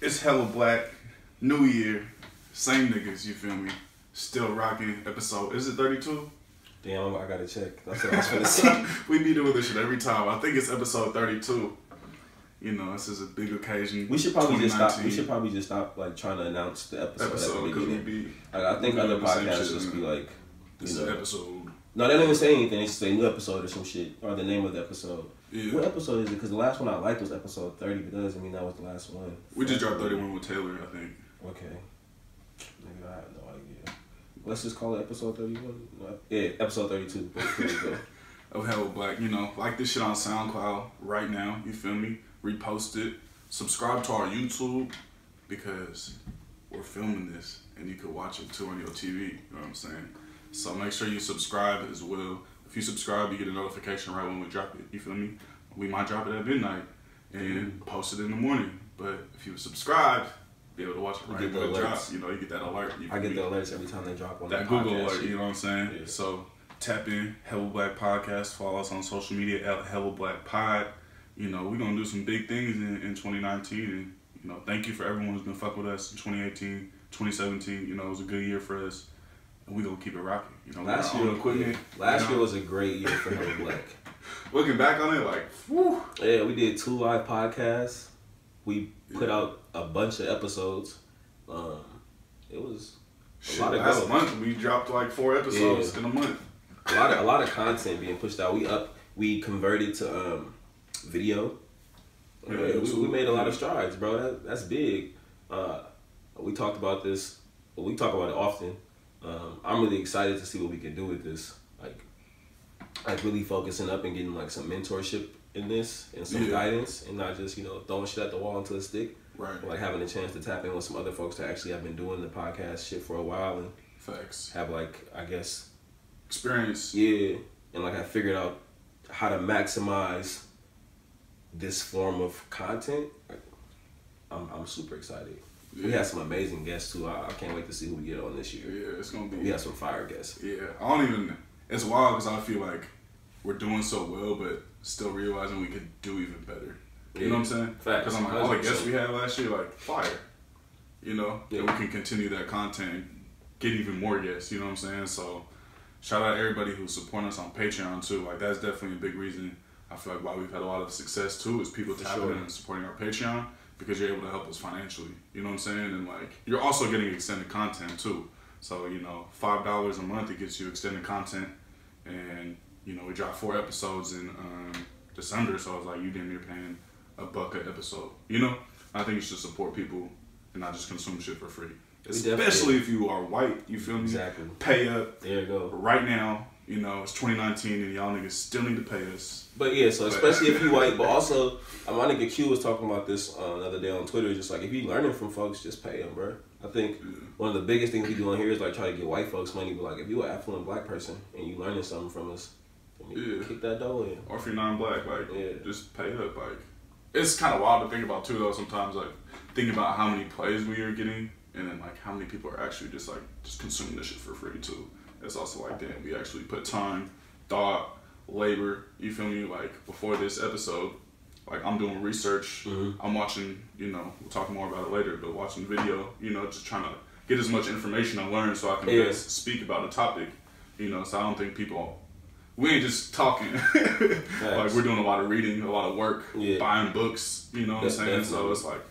It's hella black. New year. Same niggas, you feel me? Still rocking episode. Is it 32? Damn, I gotta check. That's what I was gonna say. We be doing this shit every time. I think it's episode 32. You know, this is a big occasion. We should probably just stop like trying to announce the episode because we be. Like, I think other podcasts just be like, this is episode. No, they don't even say anything. They just say new episode or some shit or the name of the episode. Yeah. What episode is it? Because the last one I liked was episode 30, but that doesn't mean that was the last one. We just dropped 31 with Taylor, I think. Okay. Nigga, I have no idea. Let's just call it episode 31. Yeah, episode 32. Here we go. Of Hella Black, you know, like this shit on SoundCloud right now. You feel me? Repost it. Subscribe to our YouTube because we're filming this and you can watch it too on your TV. You know what I'm saying? So make sure you subscribe as well. If you subscribe, you get a notification right when we drop it. You feel me? We might drop it at midnight and post it in the morning. But if you subscribe, be able to watch it right when it drops. You know, you get that alert. I get the alerts every time they drop on that Google alert. You know what I'm saying? Yeah. So tap in Hella Black Podcast. Follow us on social media at Hella Black Pod. You know, we're gonna do some big things in 2019, and you know, thank you for everyone who's been fuck with us in 2018, 2017. You know, it was a good year for us. And we gonna keep it rocking. You know, last year was a great year for Hella Black. Looking back on it, like, whew. Yeah, we did 2 live podcasts. We put out a bunch of episodes. It was a lot of last month we dropped like 4 episodes in a month. A lot of content being pushed out. We converted to video. We made a lot of strides, bro. That's big. We talked about this. We talk about it often. I'm really excited to see what we can do with this. Like really focusing up and getting like some mentorship in this and some guidance, and not just, you know, throwing shit at the wall until it stick. Right. But like having a chance to tap in with some other folks that actually have been doing the podcast shit for a while and facts. Have like, I guess, experience. Yeah, and like I figured out how to maximize this form of content. I'm super excited. Yeah. We had some amazing guests too. I can't wait to see who we get on this year. Yeah, it's gonna be. We have some fire guests. Yeah, I don't even. It's wild because I feel like we're doing so well, but still realizing we could do even better. You know what I'm saying? Facts. Because I'm like, all the guests we had last year, like fire. You know, and we can continue that content, get even more guests. You know what I'm saying? So, shout out everybody who's supporting us on Patreon too. Like that's definitely a big reason. I feel like why we've had a lot of success too is people tapping in and supporting our Patreon. Because you're able to help us financially, you know what I'm saying? And like, you're also getting extended content too. So, you know, $5 a month, it gets you extended content. And, you know, we dropped 4 episodes in December, so I was like, you damn near paying $1 an episode. You know? I think you should support people and not just consume shit for free. Especially if you are white, you feel me? Exactly. Pay up. There you go. But right now, you know, it's 2019 and y'all niggas still need to pay us. But yeah, so especially if you white, but also, my nigga Q was talking about this the other day on Twitter, just like, if you learning from folks, just pay them, bro. I think one of the biggest things we do on here is like try to get white folks money, but like if you an affluent black person and you learning something from us, kick that door in. Or if you're non-black, like, just pay up. Like, it's kind of wild to think about too, though, sometimes, like, thinking about how many plays we are getting and then like how many people are actually just consuming this shit for free too. It's also like, damn, we actually put time, thought, labor, you feel me? Like, before this episode, like, I'm doing research, I'm watching, you know, we'll talk more about it later, but watching video, you know, just trying to get as much information I learn so I can best speak about a topic, you know, so I don't think we ain't just talking. Like, we're doing a lot of reading, a lot of work, buying books, you know what I'm saying? Definitely. So it's like,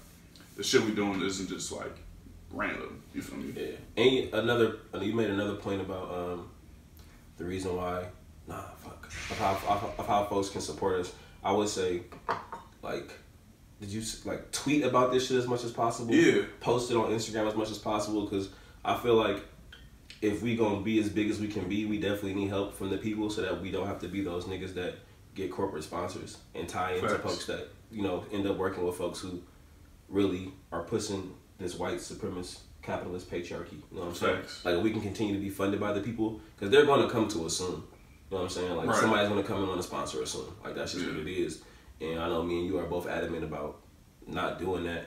the shit we doing isn't just like random, you feel me? Yeah. And you made another point about the reason why, of how folks can support us. I would say, like, did you like tweet about this shit as much as possible? Yeah. Post it on Instagram as much as possible, because I feel like if we gonna be as big as we can be, we definitely need help from the people so that we don't have to be those niggas that get corporate sponsors and tie into folks that, you know, end up working with folks who really are pushing this white supremacist capitalist patriarchy. You know what I'm saying? Like, we can continue to be funded by the people, because they're gonna come to us soon. You know what I'm saying? Like, somebody's gonna come and want to sponsor us soon. Like, that's just what it is. And I know me and you are both adamant about not doing that,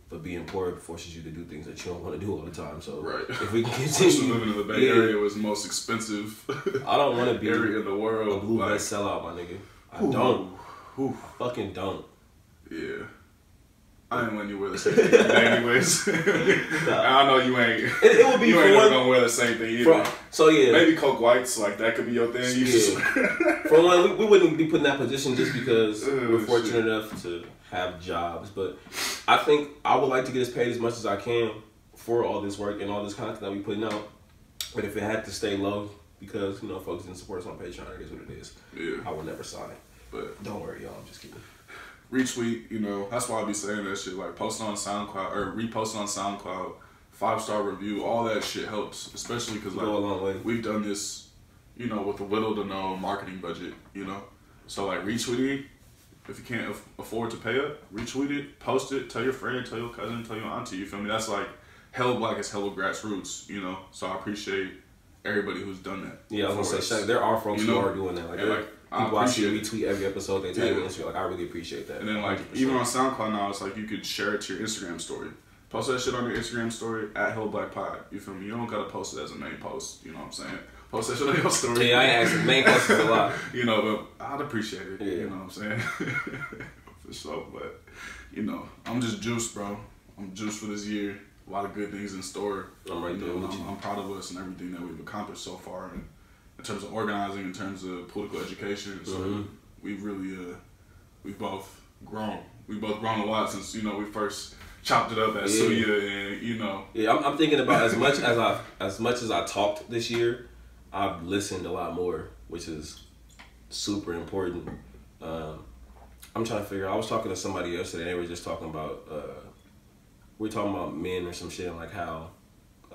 but being poor forces you to do things that you don't want to do all the time. So if we can continue living in the Bay Area was the most expensive I don't want to be area in the world. A blue vest sellout, my nigga. I don't. I fucking don't. Yeah. I ain't letting you wear the same thing anyways. I know you ain't. It would be you ain't never gonna wear the same thing either. So yeah, maybe Coke Whites, like that could be your thing. For one, we wouldn't be put in that position just because we're fortunate enough to have jobs. But I think I would like to get as paid as much as I can for all this work and all this content that we putting out. But if it had to stay low because folks didn't support us on Patreon, it is what it is. Yeah, I would never sign. But don't worry, y'all. I'm just kidding. Retweet, that's why I be saying that shit. Like posting on SoundCloud or reposting on SoundCloud, 5-star review, all that shit helps. Especially because like go a long way. We've done this, with a little to no marketing budget. So like retweeting, if you can't afford to pay it, retweet it, post it, tell your friend, tell your cousin, tell your auntie. You feel me? That's like hella black is hella grassroots. So I appreciate everybody who's done that. Yeah, I was gonna say there are folks who are doing that. Like people I see retweet every episode they tag me on Instagram. Like I really appreciate that. And then like 100%. Even on SoundCloud now, it's like you could share it to your Instagram story. Post that shit on your Instagram story at Hell Black Pod. You feel me? You don't gotta post it as a main post. You know what I'm saying? Post that shit on your story. Yeah, I ain't asking main posts a lot. But I'd appreciate it. Yeah. You know what I'm saying? For sure. But I'm just juiced, bro. I'm juiced for this year. A lot of good things in store. I'm right there with you. I'm proud of us and everything that we've accomplished so far. And in terms of organizing, in terms of political education, so we've really we've both grown. We've both grown a lot since we first chopped it up at Suya, and Yeah, I'm thinking about as much as I talked this year, I've listened a lot more, which is super important. I'm trying to figure. I was talking to somebody yesterday. They were just talking about we were talking about men or some shit, and like how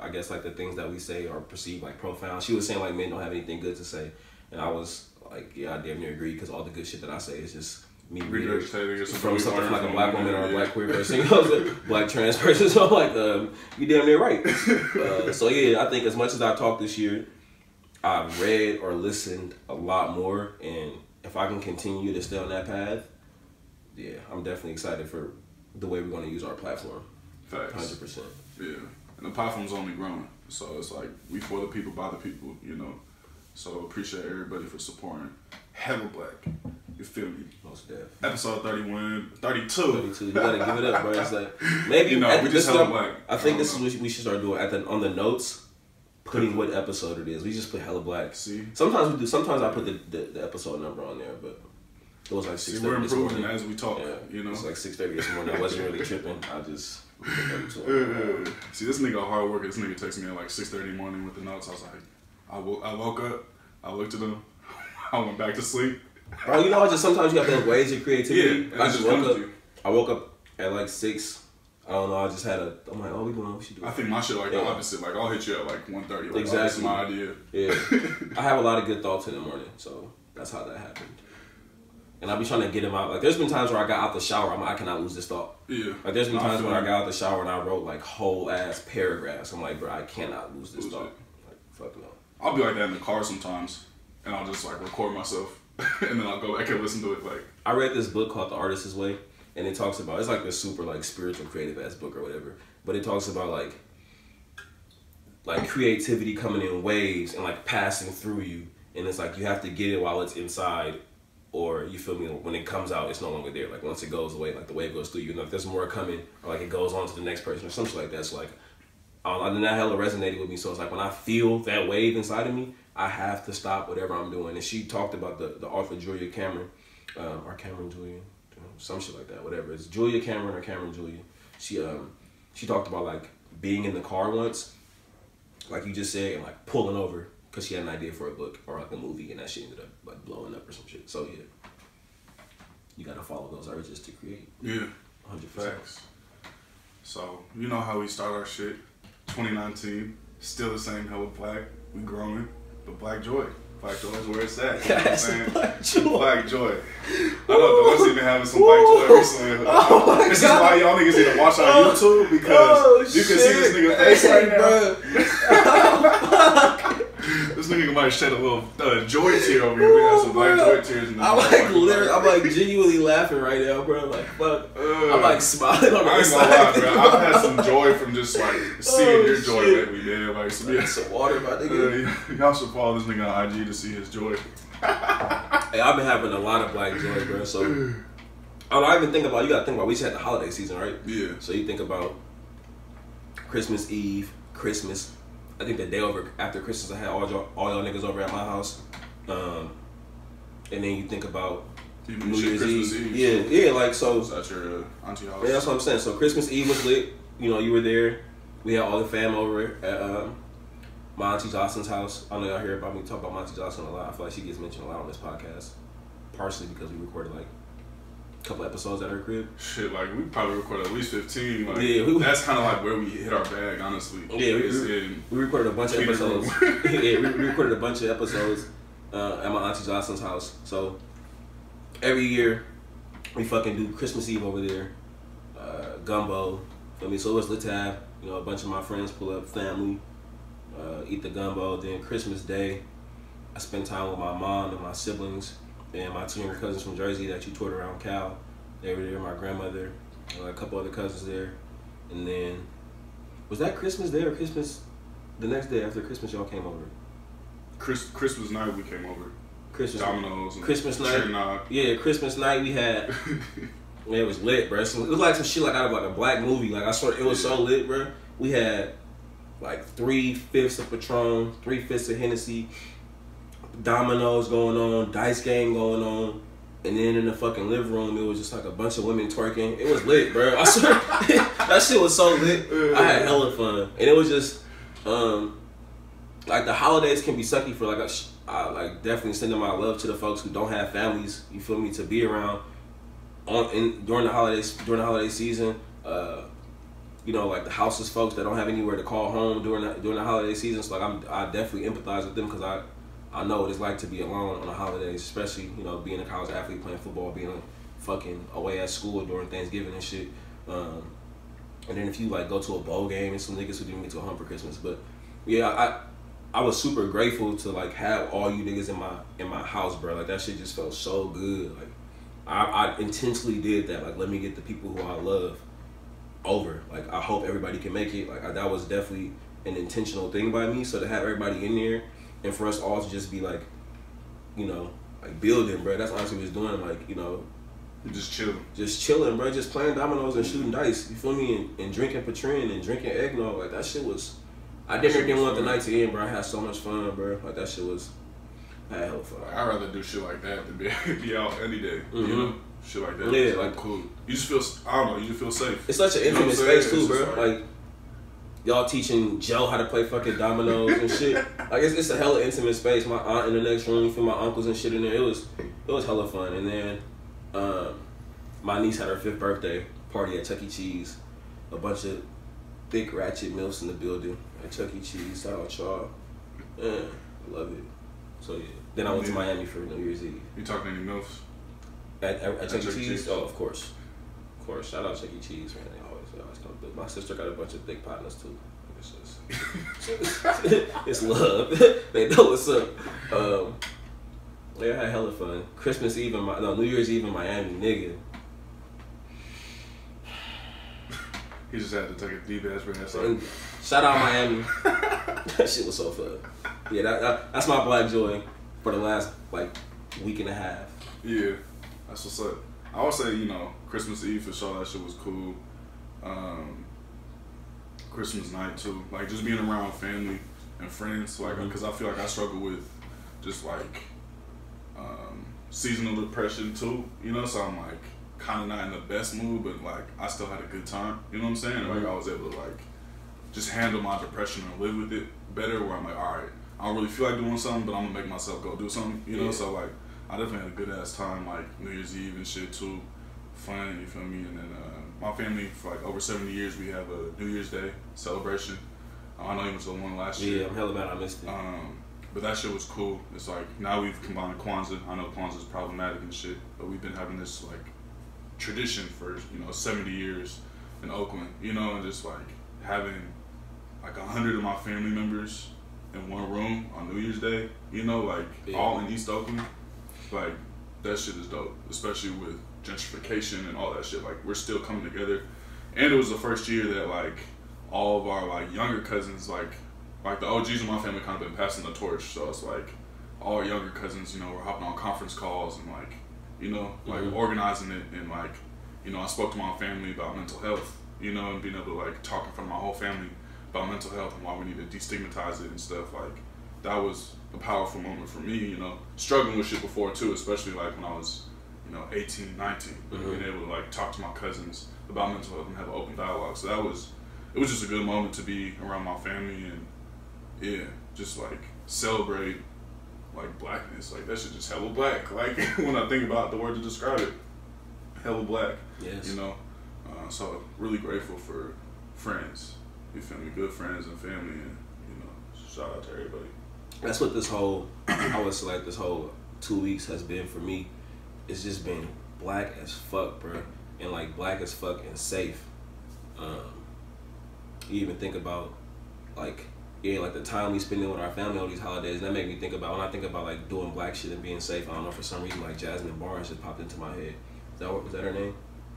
I guess like the things that we say are perceived like profound. She was saying like men don't have anything good to say, and I was like, yeah, I damn near agree because all the good shit that I say is just me regurgitating from something like a black woman or a black queer person, black trans person. So I'm like, you damn near right. So yeah, I think as much as I talked this year, I've read or listened a lot more, and if I can continue to stay on that path, yeah, I'm definitely excited for the way we're going to use our platform. Facts. 100%. Yeah. And the platform's only growing. So it's like, we for the people, by the people, So appreciate everybody for supporting Hella Black. You feel me? Most deaf. Episode 32. 32. You gotta give it up, bro. It's like, maybe we just Hella Black. I think this is what we should start doing on the notes. Putting what episode it is. We just put Hella Black. See? Sometimes we do. Sometimes I put the episode number on there, but it was like 6:30. We're improving as we talk. Yeah, It's like 6:30 this morning. I wasn't really tripping. I just. See, this nigga a hard worker. This nigga texted me at like 6:30 in the morning with the notes. I was like, I woke up. I looked at them. I went back to sleep. Bro, just sometimes you have those waves of creativity. Yeah, I just woke up. I woke up at like 6. I don't know. I just had I'm like, oh, we should do it. I think my shit like the opposite. Like I'll hit you at like 1:30. Like, exactly. That's my idea. Yeah. I have a lot of good thoughts in the morning, so that's how that happened. And I be trying to get them out. Like there's been times where I got out the shower. I'm like, I cannot lose this thought. Yeah. Like there's been times when I got out the shower and I wrote like whole ass paragraphs. I'm like, bro, I cannot lose this thought. Like fuck no. I'll be like that in the car sometimes, and I'll just like record myself, and then I'll go back and listen to it. Like I read this book called The Artist's Way. And it talks about, it's like this super like spiritual creative ass book or whatever. But it talks about like creativity coming in waves and like passing through you. And it's like you have to get it while it's inside, or you feel me, when it comes out, it's no longer there. Like once it goes away, like the wave goes through you, and if there's more coming, or like it goes on to the next person or something like that. So like, and that hella resonated with me. So it's like when I feel that wave inside of me, I have to stop whatever I'm doing. And she talked about the author Julia Cameron, or Cameron Julia. Some shit like that, whatever. It's Julia Cameron or Cameron Julia. She talked about like being in the car once, like you just said, and like pulling over because she had an idea for a book or like a movie, and that shit ended up like blowing up or some shit. So yeah, you gotta follow those urges to create. Yeah, 100%. Facts. So you know how we start our shit. 2019, still the same Hella Black. We growing, but Black Joy. Black Joy is where it's at. You know what I'm saying? Black Joy. I know the West been having some Black Joy recently. Oh this is why y'all niggas need to watch our YouTube because you can see this nigga face right now. This nigga might shed a little joy tear over here. We got some Black Joy tears in the I'm like literally, I'm like genuinely laughing right now, bro. Like fuck, I'm like smiling on my side. I ain't gonna lie, bro. I've had some joy from just like seeing your joy lately, man. Like some water, my nigga. Y'all should follow this nigga on IG to see his joy. Hey, I've been having a lot of Black Joy, bro. So I even think about, you gotta think about, we just had the holiday season, right? Yeah. So you think about Christmas Eve, Christmas. I think the day after Christmas, I had all y'all niggas over at my house. And then you think about New Year's Eve. Yeah, like, so. Was that your auntie house? Yeah, that's what I'm saying. So Christmas Eve was lit. You know, you were there. We had all the fam over at my auntie Jocelyn's house. I know y'all hear about me talk about my auntie Jocelyn a lot. I feel like she gets mentioned a lot on this podcast. Partially because we recorded like a couple episodes at her crib. Shit, like we probably recorded at least 15. Like, yeah, that's kind of like where we hit our bag, honestly. Yeah, we recorded a bunch of episodes. Yeah, we recorded a bunch of episodes at my auntie Jocelyn's house. So every year we fucking do Christmas Eve over there, gumbo. Feel me? So it was lit to have, you know, a bunch of my friends pull up, family, eat the gumbo. Then Christmas Day, I spend time with my mom and my siblings and my 2 younger cousins from Jersey that you toured around Cal. They were there, my grandmother, a couple other cousins there. And then, was that Christmas Day or Christmas, the next day after Christmas y'all came over? Christmas night we came over. Domino's. And Christmas night. Yeah, Christmas night we had. Man, it was lit, bro. It was like some shit like out of like a black movie. Like I swear, it was so lit, bro. We had like 3/5 of Patron, 3/5 of Hennessy, dominoes going on, dice game going on, and then in the fucking living room, it was just like a bunch of women twerking. It was lit, bro. I swear, that shit was so lit. I had hella fun, and it was just like the holidays can be sucky for like I like definitely sending my love to the folks who don't have families. You feel me? To be around during the holiday season. You know, like the houseless folks that don't have anywhere to call home during the holiday season. So like I definitely empathize with them because I know what it's like to be alone on the holidays, especially, you know, being a college athlete playing football, being fucking away at school during Thanksgiving and shit. And then if you like go to a bowl game and some niggas who didn't get to a home for Christmas, but yeah, I was super grateful to like have all you niggas in my house, bro. Like that shit just felt so good. Like I intentionally did that. Like let me get the people who I love over. Like I hope everybody can make it. Like that was definitely an intentional thing by me. So to have everybody in there and for us all to just be like, you know, like building, bro. That's honestly what it's doing. Like, you know, just chilling. Just chilling, bro. Just playing dominoes and shooting dice. You feel me? And drinking Patron and drinking eggnog. Like that shit was. I didn't want the night to end, bro. I had so much fun, bro. Like that shit was. I had hella fun. I'd rather do shit like that than be out any day. Mm-hmm. You know, shit like that. Yeah, like cool. You just feel. I don't know. You just feel safe. It's such an intimate space too, bro. Like y'all teaching Joe how to play fucking dominoes and shit. Like it's a hella intimate space. My aunt in the next room, you feel my uncles and shit in there. It was hella fun. And then my niece had her 5th birthday party at Chuck E. Cheese. A bunch of thick ratchet milfs in the building at Chuck E. Cheese. Shout out y'all. Yeah, I love it. So yeah. Then I went to Miami for New Year's Eve. You talking any milfs? At Chuck E. Cheese? Oh, of course. Of course. Shout out Chuck E. Cheese, man. They always come through. My sister got a bunch of thick partners too. It's love. They know what's up. Yeah, I had hella fun. Christmas Eve New Year's Eve in Miami, nigga. He just had to take a deep ass breath. Shout out Miami. That shit was so fun. Yeah, that's my black joy for the last like week and a half. Yeah, that's what's up. I would say, you know, Christmas Eve for sure, that shit was cool. Christmas night too, like just being around family and friends, like because I feel like I struggle with just like seasonal depression too, you know. So I'm like kind of not in the best mood, but like I still had a good time. You know what I'm saying? Like I was able to like just handle my depression and live with it better. Where I'm like, all right, I don't really feel like doing something, but I'm gonna make myself go do something. You know? So like I definitely had a good ass time, like New Year's Eve and shit too, fun. You feel me? And then my family for like over 70 years we have a New Year's Day celebration. I know you was the one last year. Yeah, I'm hella mad I missed it. But that shit was cool. It's like now we've combined Kwanzaa. I know Kwanzaa is problematic and shit, but we've been having this like tradition for 70 years in Oakland. You know, and just like having like 100 of my family members in one room on New Year's Day. You know, like all in East Oakland. Like that shit is dope, especially with gentrification and all that shit. Like we're still coming together, and it was the first year that like all of our like younger cousins, like the OGs of my family, kind of been passing the torch. So it's like all our younger cousins, we're hopping on conference calls and like, you know, like organizing it and like, you know, I spoke to my family about mental health, you know, and being able to like talk in front of my whole family about mental health and why we need to destigmatize it and stuff. Like that was a powerful moment for me, you know, struggling with shit before too, especially like when I was, you know, 18, 19, being able to like talk to my cousins about mental health and have an open dialogue. So it was just a good moment to be around my family and yeah, just like celebrate like blackness. Like that shit just hella black. Like when I think about the word to describe it, hella black. Yes. You know, so really grateful for friends. You feel me? Good friends and family, and you know, shout out to everybody. That's what this whole, I would say like this whole 2 weeks has been for me. It's just been black as fuck, bro, and like black as fuck and safe. You even think about like, yeah, like the time we spending with our family on these holidays, and that made me think about, when I think about like doing black shit and being safe, I don't know, for some reason like Jasmine Barnes just popped into my head. Was that her name?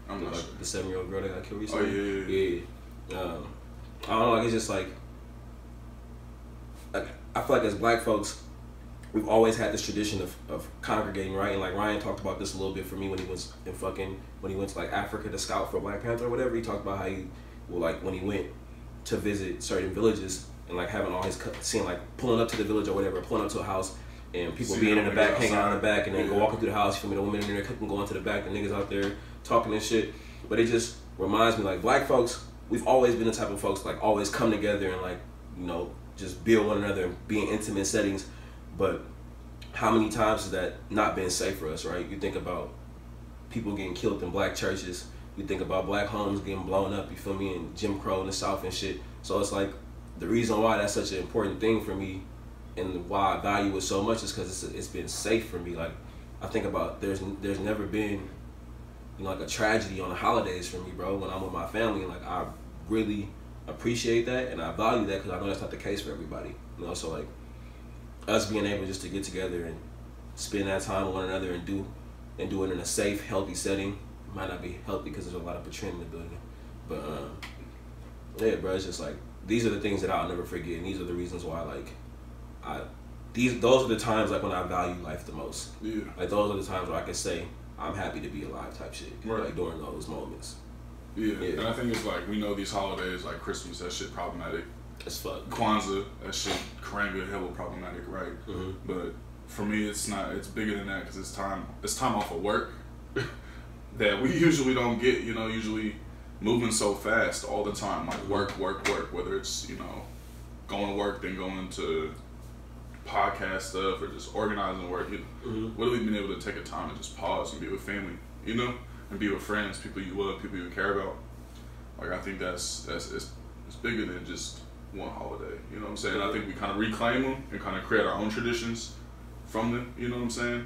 I'm not like, sure. The 7-year-old girl that got killed recently? Oh yeah. I don't know, like it's just like I feel like as black folks, we've always had this tradition of congregating, right? And like Ryan talked about this a little bit for me when he was when he went to like Africa to scout for Black Panther or whatever. He talked about how he, well, like when he went to visit certain villages and like having all his seeing like pulling up to the village or whatever, pulling up to a house and people being in the back, hanging out in the back, and then go walking through the house. You feel me? The women in there cooking, going to the back, the niggas out there talking and shit. But it just reminds me, like black folks, we've always been the type of folks like always come together and like, you know, just build one another and be in intimate settings. But how many times has that not been safe for us, right? You think about people getting killed in black churches. You think about black homes getting blown up, you feel me, and Jim Crow in the South and shit. So it's like the reason why that's such an important thing for me and why I value it so much is because it's been safe for me. Like I think about there's never been, you know, like a tragedy on the holidays for me, bro, when I'm with my family. And like I really appreciate that and I value that because I know that's not the case for everybody, you know. So like us being able just to get together and spend that time with one another and do it in a safe, healthy setting. Might not be healthy because there's a lot of patron in the building, but yeah, bro, it's just like these are the things that I'll never forget, and these are the reasons why like those are the times like when I value life the most. Yeah. Like those are the times where I can say I'm happy to be alive type shit. Right. Like during those moments. Yeah. And I think it's like we know these holidays like Christmas, that shit problematic. As fuck. Kwanzaa, that shit Karanga, hella problematic, right? But for me, it's not. It's bigger than that because it's time off of work that we usually don't get. You know, usually moving so fast all the time, like work. Whether it's, you know, going to work, then going to podcast stuff or just organizing work. You know, really being able to take a time and just pause and be with family, you know, and be with friends, people you love, people you care about. Like I think it's bigger than just one holiday. You know what I'm saying? I think we kind of reclaim them and kind of create our own traditions from them. You know what I'm saying?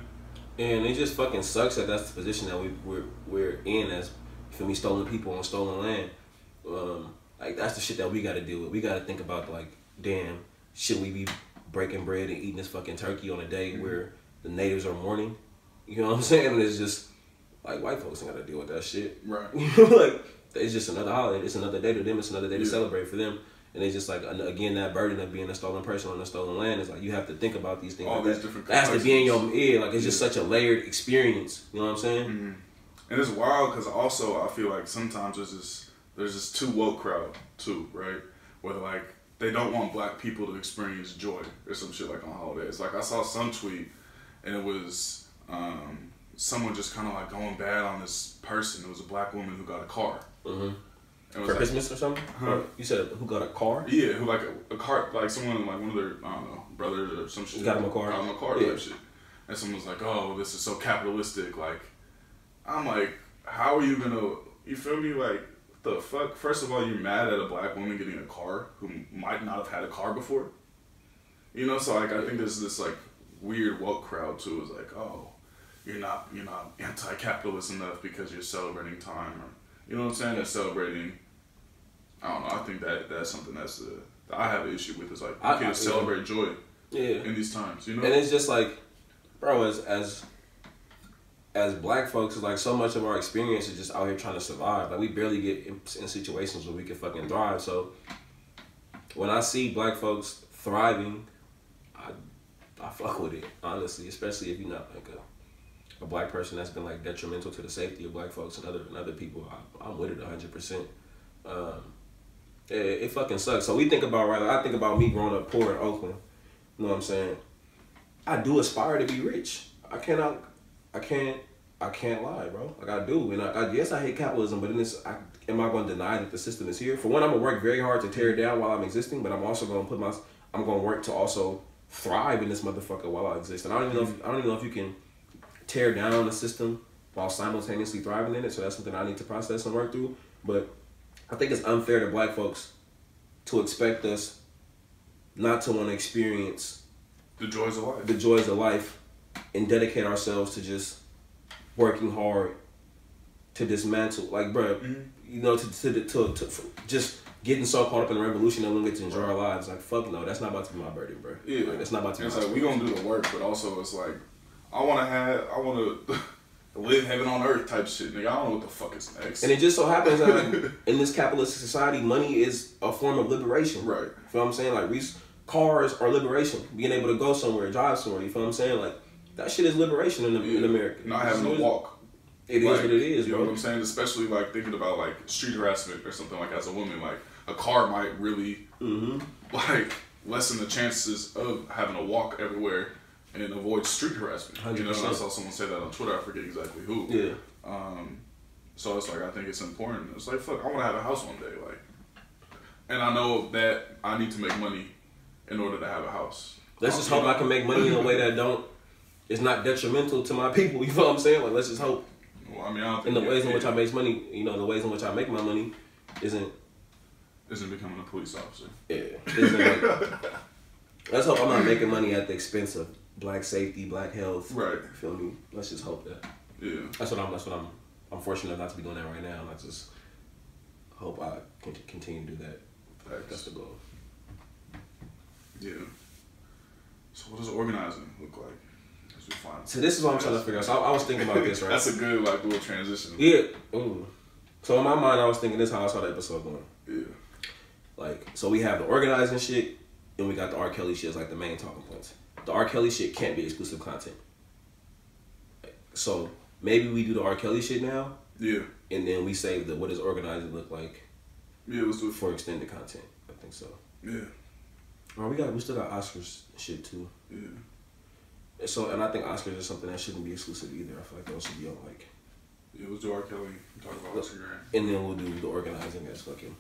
And it just fucking sucks that that's the position that we're in as, you feel me, stolen people on stolen land. Like that's the shit that we got to deal with. We got to think about like, damn, should we be breaking bread and eating this fucking turkey on a day where the natives are mourning? You know what I'm saying? And it's just like white folks ain't got to deal with that shit. Right. Like it's just another holiday. It's another day to them. It's another day to celebrate for them. And it's just like, again, that burden of being a stolen person on a stolen land is like, you have to think about these things. All like these that. different That has to be in your ear. Like, it's just such a layered experience. You know what I'm saying? And it's wild because also I feel like sometimes there's this too woke crowd too, right? Where like they don't want black people to experience joy or some shit like on holidays. Like I saw some tweet and it was someone just kind of like going bad on this person. It was a black woman who got a car. For like, Christmas or something? Huh? You said who got a car? Yeah, who like a car, like someone, like one of their, I don't know, brothers or some shit. Got him a car? Got him a car type shit. And someone's like, oh, this is so capitalistic. Like, I'm like, how are you gonna, you feel me? Like, what the fuck? First of all, you're mad at a black woman getting a car who might not have had a car before. You know, so like, I think there's this like weird woke crowd too. Is like, oh, you're not anti-capitalist enough because you're celebrating time, or you know what I'm saying? They're celebrating. I don't know. I think that's something that I have an issue with. Is like you can't celebrate joy in these times, you know. And it's just like, bro, as black folks, it's like so much of our experience is just out here trying to survive. Like we barely get in situations where we can fucking thrive. So when I see black folks thriving, I fuck with it, honestly. Especially if you're not like a a black person that's been like detrimental to the safety of black folks and other people, I'm with it 100%. It fucking sucks. So we think about, right, like I think about me growing up poor in Oakland. You know what I'm saying? I do aspire to be rich. I can't lie, bro. Like I do, and yes, I hate capitalism, but in this, am I going to deny that the system is here? For one, I'm gonna work very hard to tear it down while I'm existing, but I'm also gonna I'm gonna work to also thrive in this motherfucker while I exist. And I don't even know if you can tear down the system while simultaneously thriving in it. So that's something I need to process and work through. But I think it's unfair to black folks to expect us not to want to experience the joys of life, and dedicate ourselves to just working hard to dismantle, like, bro, you know, to just getting so caught up in the revolution that we don't get to enjoy our lives. Like, fuck no, that's not about to be my burden, bro. Yeah, like, that's not about to be. It's like we gonna do the work, but also it's like I wanna live heaven on earth type shit, nigga. I don't know what the fuck is next. And it just so happens that like, in this capitalist society, money is a form of liberation. Right. You feel what I'm saying? Like, cars are liberation. Being able to go somewhere, drive somewhere. You feel what I'm saying? Like, that shit is liberation in America. Not having to walk. It is what it is, you bro. know what I'm saying? Especially like thinking about like street harassment or something like as a woman, like a car might really like lessen the chances of having to walk everywhere and avoid street harassment. 100%. You know, I saw someone say that on Twitter. I forget exactly who. Yeah. So it's like I think it's important. It's like fuck, I want to have a house one day, like, and I know that I need to make money in order to have a house. Let's just hope I can make money in a way that is not detrimental to my people. You know what I'm saying? Like, let's just hope. Well, I mean, I don't think in the ways in which I make money, you know, the ways in which I make my money isn't becoming a police officer. Yeah. Let's hope I'm not making money at the expense of black safety, black health. Right. You feel me? Let's just hope that. Yeah. That's what I'm fortunate enough not to be doing that right now. And I just hope I can continue to do that. That's the goal. Yeah. So what does organizing look like? So this is what I'm trying to figure out. So I was thinking about this, right? That's a good like little transition. Yeah. Ooh. So in my mind, I was thinking this is how I saw the episode going. Yeah. Like, so we have the organizing shit, and we got the R.Kelly shit as like the main talking points. The R.Kelly shit can't be exclusive content. So maybe we do the R.Kelly shit now. Yeah. And then we save the what does organizing look like. Yeah, let's do it for extended content. I think so. Yeah. Well, we still got Oscars shit too. Yeah. So, and I think Oscars is something that shouldn't be exclusive either. I feel like those should be on like. Yeah, let's do R.Kelly. Talk about Oscar. And then we'll do the organizing as fucking.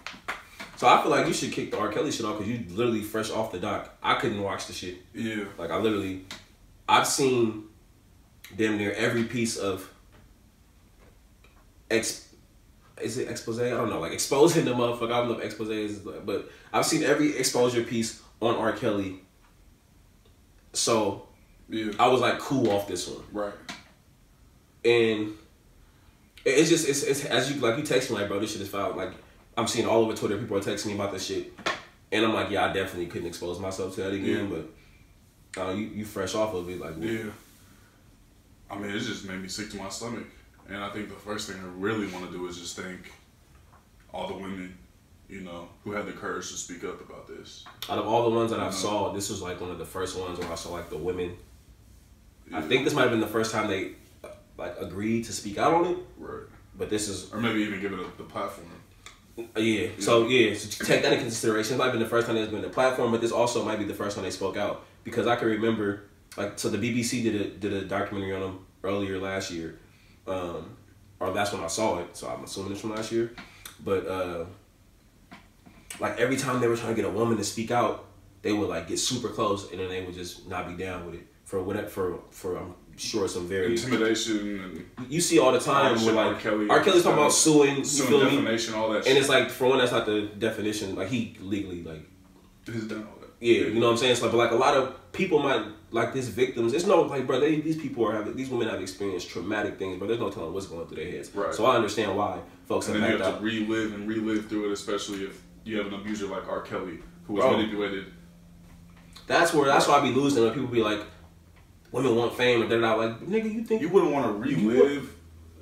So I feel like you should kick the R.Kelly shit off because you literally fresh off the doc. I couldn't watch the shit. Yeah. Like I've seen damn near every piece of is it expose? I don't know. Like exposing the motherfucker. I don't know if expose is, but I've seen every exposure piece on R. Kelly. So. Yeah. I was like cool off this one. Right. And it's just it's as you like you text me like, bro, this shit is foul. Like I'm seeing all over Twitter people are texting me about this shit. And I'm like, yeah, I definitely couldn't expose myself to that again, but you fresh off of it, like yeah. I mean, it just made me sick to my stomach. And I think the first thing I really want to do is just thank all the women, you know, who had the courage to speak up about this. Out of all the ones that I've saw, this was like one of the first ones where I saw like the women. Yeah. I think this might have been the first time they like agreed to speak out on it. Right. But this is, or maybe even give it the platform. Yeah. So take that into consideration. It might have been the first time there's been a platform, but this also might be the first time they spoke out because I can remember like so the BBC did a documentary on them earlier last year, or that's when I saw it. So I'm assuming it's from last year, but like every time they were trying to get a woman to speak out, they would like get super close and then they would just not be down with it for whatever for I'm sure some very intimidation and you see all the time where like R. Kelly's talking about suing defamation, all that shit. And it's like for one that's not the definition, like he legally like he's done all that. Yeah, you know what I'm saying? It's like, but like a lot of people might like these victims. It's no like, bro, these women have experienced traumatic things, but there's no telling what's going through their heads. Right. So I understand why folks and then you have to relive through it, especially if you have an abuser like R. Kelly who was manipulated. That's why I be losing when people be like, women want fame, and they're not like, nigga, you think you wouldn't want to relive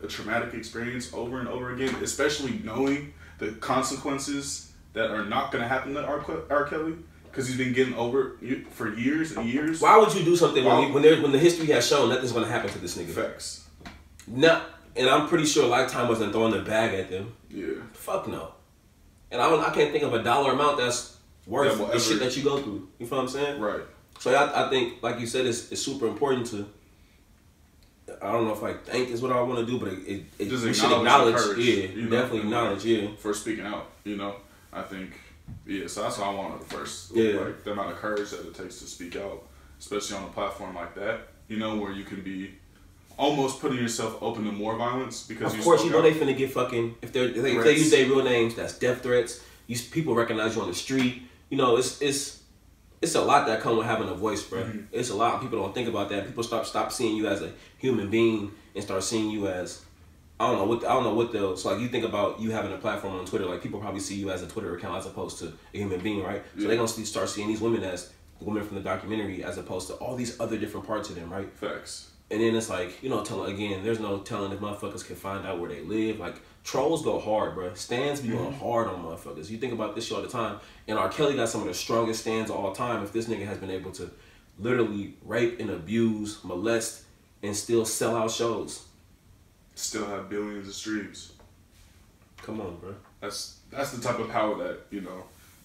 a traumatic experience over and over again, especially knowing the consequences that are not going to happen to R. Kelly. Because he's been getting over it for years and years. Why would you do something when the history has shown nothing's going to happen to this nigga? Facts. No, and I'm pretty sure Lifetime wasn't throwing the bag at them. Yeah. Fuck no. And I can't think of a dollar amount that's worth the shit that you go through. You feel what I'm saying? Right. So I think, like you said, it's super important to. I don't know if like thank is what I want to do, but it just we should acknowledge. Courage, Definitely acknowledge. For speaking out. I think. Yeah, so that's what I wanted first. Yeah. Like the amount of courage that it takes to speak out, especially on a platform like that. Where you can be almost putting yourself open to more violence because of course they finna get fucking if they use their real names, that's death threats. People recognize you on the street. It's a lot that come with having a voice, bro. Mm-hmm. It's a lot. People don't think about that. People stop seeing you as a human being and start seeing you as I don't know what they'll. So like you think about you having a platform on Twitter, like people probably see you as a Twitter account as opposed to a human being, right? Yeah. So they're gonna start seeing these women as the women from the documentary as opposed to all these other different parts of them, right? Facts. And then it's like, there's no telling if motherfuckers can find out where they live. Like, trolls go hard, bro. Stans be going hard on motherfuckers. You think about this shit all the time. And R.Kelly got some of the strongest stands of all time. If this nigga has been able to literally rape and abuse, molest, and still sell out shows. Still have billions of streams. Come on, bro. That's the type of power that,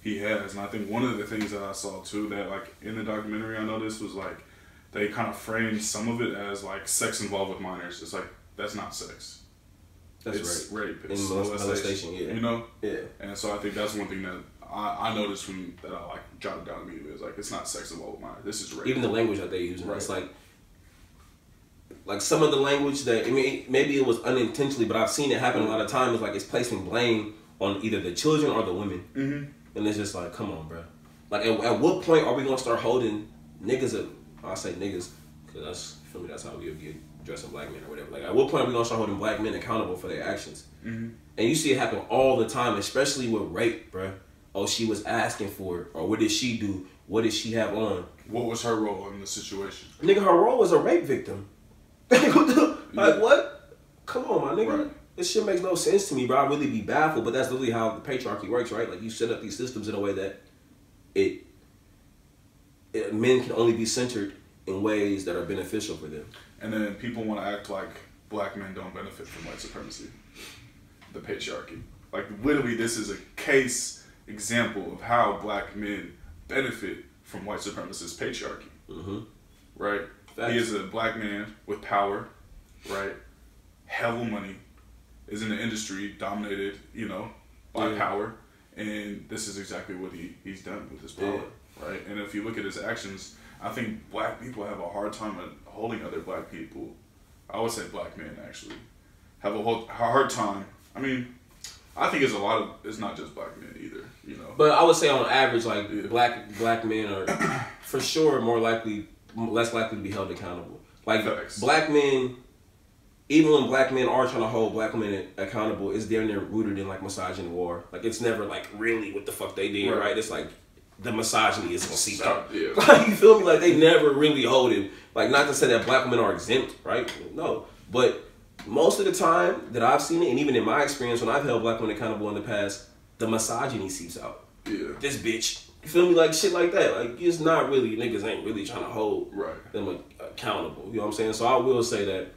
he has. And I think one of the things that I saw, too, that, like, in the documentary I noticed was, like, they kind of framed some of it as like sex involved with minors. It's like that's not sex. It's rape. It's molestation. Yeah. Yeah. And so I think that's one thing that I noticed that I like jotted down immediately. It's like it's not sex involved with minors. This is rape. Even the language that they use, it's like some of the language that maybe it was unintentionally, but I've seen it happen a lot of times. Like it's placing blame on either the children or the women, and it's just like, come on, bro. Like at what point are we gonna start holding niggas up? I say niggas, because that's how we would be addressing black men or whatever. Like, at what point are we going to start holding black men accountable for their actions? Mm-hmm. And you see it happen all the time, especially with rape, bruh. Oh, she was asking for it. Or what did she do? What did she have on? What was her role in the situation? Nigga, her role was a rape victim. Like, what? Come on, my nigga. Right. This shit makes no sense to me, bro. I really be baffled, but that's literally how the patriarchy works, right? Like, you set up these systems in a way that men can only be centered in ways that are beneficial for them. And then people want to act like black men don't benefit from white supremacy, the patriarchy. Like literally, this is a case example of how black men benefit from white supremacist patriarchy. Mm-hmm. Right? Facts. He is a black man with power, right? Hell of money, is in the industry dominated, by power, and this is exactly what he's done with his power. Yeah. Right, and if you look at his actions, I think black people have a hard time at holding other black people. I would say black men actually have a hard time. I mean, I think it's not just black men either, But I would say on average, like black men are for sure less likely to be held accountable. Like Facts. Black men, even when black men are trying to hold black women accountable, it's damn near rooted in like misogyny war. Like it's never like really what the fuck they did, right? It's like the misogyny is gonna seep out. Yeah. Like, you feel me? Like they never really hold him. Like not to say that black women are exempt, right? No. But most of the time that I've seen it, and even in my experience when I've held black women accountable in the past, the misogyny seeps out. Yeah. This bitch. You feel me? Like shit like that. Like it's not really, niggas ain't really trying to hold them accountable. You know what I'm saying? So I will say that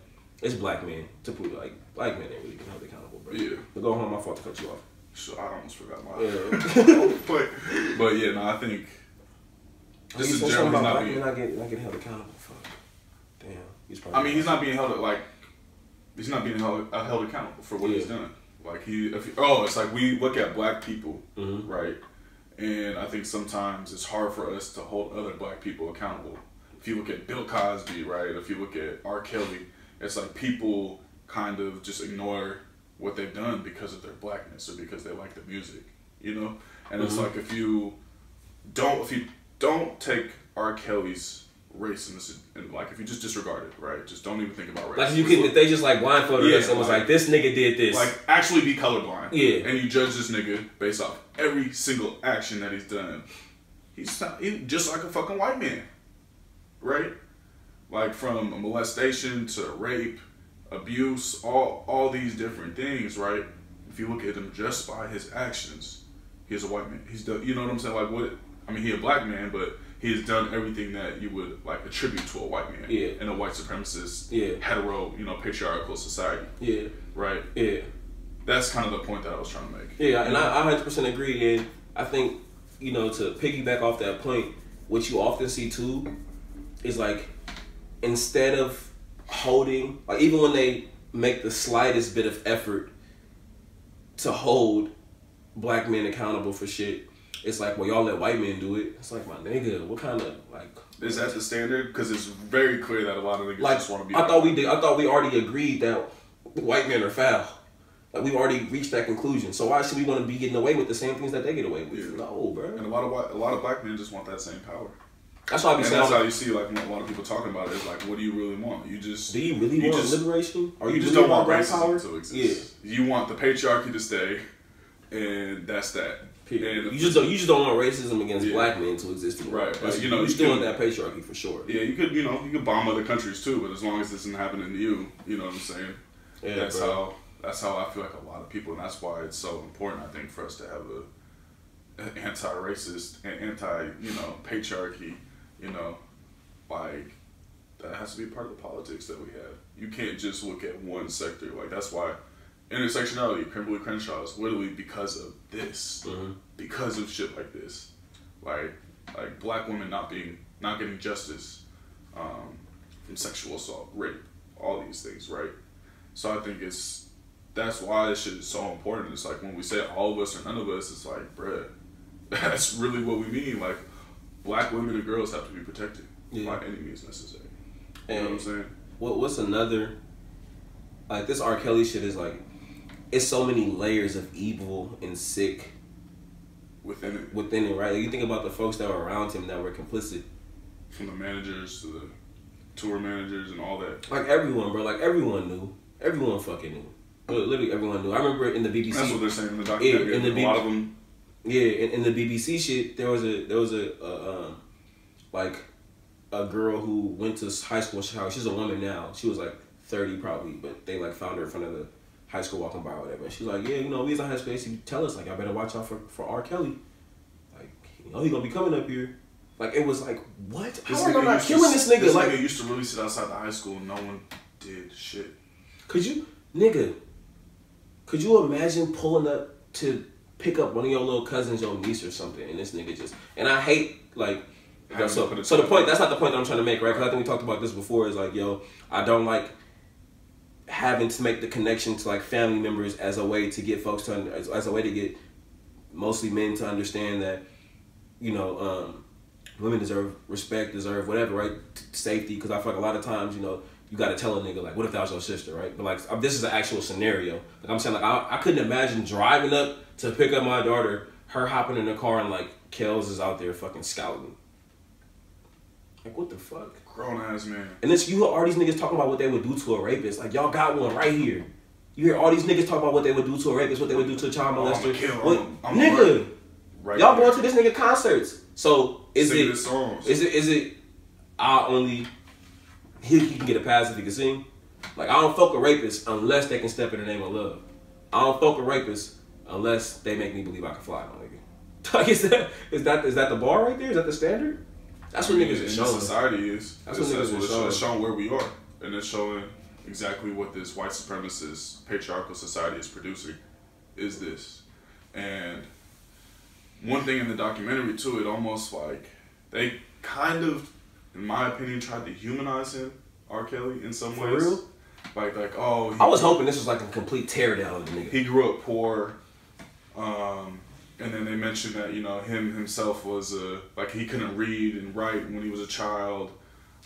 it's black men to prove like black men ain't really been held accountable, bro. Yeah. But go home, my fault to cut you off. So I almost forgot my but yeah, no, I think this is generally not being not getting held accountable. Fuck. Damn. He's not being held accountable for what he's done. Like it's like we look at black people, right? And I think sometimes it's hard for us to hold other black people accountable. If you look at Bill Cosby, right? If you look at R.Kelly, it's like people kind of just ignore what they've done because of their blackness or because they like the music, And it's like if you don't take R. Kelly's race and like if you just disregard it, right? Just don't even think about race. Like if they just like blindfolded us and was like, this nigga did this. Like actually be colorblind. Yeah. And you judge this nigga based off every single action that he's done. He's just like a fucking white man, right? Like from a molestation to rape, abuse, all these different things, right? If you look at him just by his actions, he's a white man. You know what I'm saying? Like he a black man, but he's done everything that you would like attribute to a white man in a white supremacist, hetero, patriarchal society. Yeah. Right? Yeah. That's kind of the point that I was trying to make. Yeah, and I 100% agree. And I think, to piggyback off that point, what you often see too is like, instead of holding, like even when they make the slightest bit of effort to hold black men accountable for shit, it's like, well, y'all let white men do it. It's like, my nigga, what kind of like? Is that the standard? Because it's very clear that a lot of niggas just want to be. I thought we already agreed that white men are foul. Like we've already reached that conclusion. So why should we want to be getting away with the same things that they get away with? Yeah. No, bro. And a lot of black men just want that same power. That's why I be saying. That's how you see like a lot of people talking about it. It's like, what do you really want? You just do you really want liberation? Or you just don't want racism to exist? Yeah. You want the patriarchy to stay, and that's that. And you just don't want racism against black men to exist anymore. Right. But you still want that patriarchy for sure. Yeah, you could bomb other countries too, but as long as this isn't happening to you, you know what I'm saying? Yeah, that's how I feel like a lot of people, and that's why it's so important, I think, for us to have an anti-racist and anti-patriarchy, like that has to be part of the politics that we have. You can't just look at one sector. Like that's why intersectionality, Kimberly Crenshaw, is literally because of this, because of shit like this, like black women not getting justice from sexual assault, rape, all these things, right? So I think that's why this shit is so important. It's like when we say all of us or none of us, it's like, bruh, that's really what we mean. Like, black women and girls have to be protected by any means necessary. You know what I'm saying? What's another, like this R. Kelly shit is like, it's so many layers of evil and sick within it, right? Like you think about the folks that were around him that were complicit. From the managers to the tour managers and all that. Like everyone, bro. Like everyone knew. Everyone fucking knew. Literally everyone knew. I remember in the BBC. That's what they're saying in the documentary. A lot of them. Yeah, in the BBC shit, there was a girl who went to high school in Chicago. She's a woman now. She was like 30 probably, but they like found her in front of the high school walking by or whatever. And she's like, yeah, we was in high school. She tell us like, I better watch out for R. Kelly. Like, he gonna be coming up here. Like it was like, what? How are y'all not killing this nigga? This nigga used to really sit outside the high school and no one did shit. Could you imagine pulling up to pick up one of your little cousins, your niece or something, and this nigga just, and I hate like, so the point, that's not the point that I'm trying to make, right? Because I think we talked about this before, is like, yo, I don't like having to make the connection to like family members as a way to get folks to, as a way to get mostly men to understand that, women deserve respect, deserve whatever, right? Safety, because I feel like a lot of times, you gotta tell a nigga, like, what if that was your sister, right? But like, this is an actual scenario. Like I'm saying, like, I couldn't imagine driving up to pick up my daughter, her hopping in the car, and like, Kels is out there fucking scouting. Like, what the fuck? Grown ass man. And you hear all these niggas talking about what they would do to a rapist. Like, y'all got one right here. You hear all these niggas talk about what they would do to a rapist, what they would do to a child molester. Nigga, right, y'all going to this nigga concerts. So is it he can get a pass if he can sing? Like, I don't fuck with rapists unless they can step in the name of love. I don't fuck with rapists unless they make me believe I can fly, my nigga. Like, is that the bar right there? Is that the standard? That's what niggas are showing. Society is. That's what niggas are showing. It's showing where we are, and it's showing exactly what this white supremacist patriarchal society is producing. Is this, and one thing in the documentary too, it almost like they kind of, in my opinion, tried to humanize him, R. Kelly, in some ways. For real? Like, oh. I was hoping this was like a complete teardown of the nigga. He grew up poor, and then they mentioned that, himself was like he couldn't read and write when he was a child.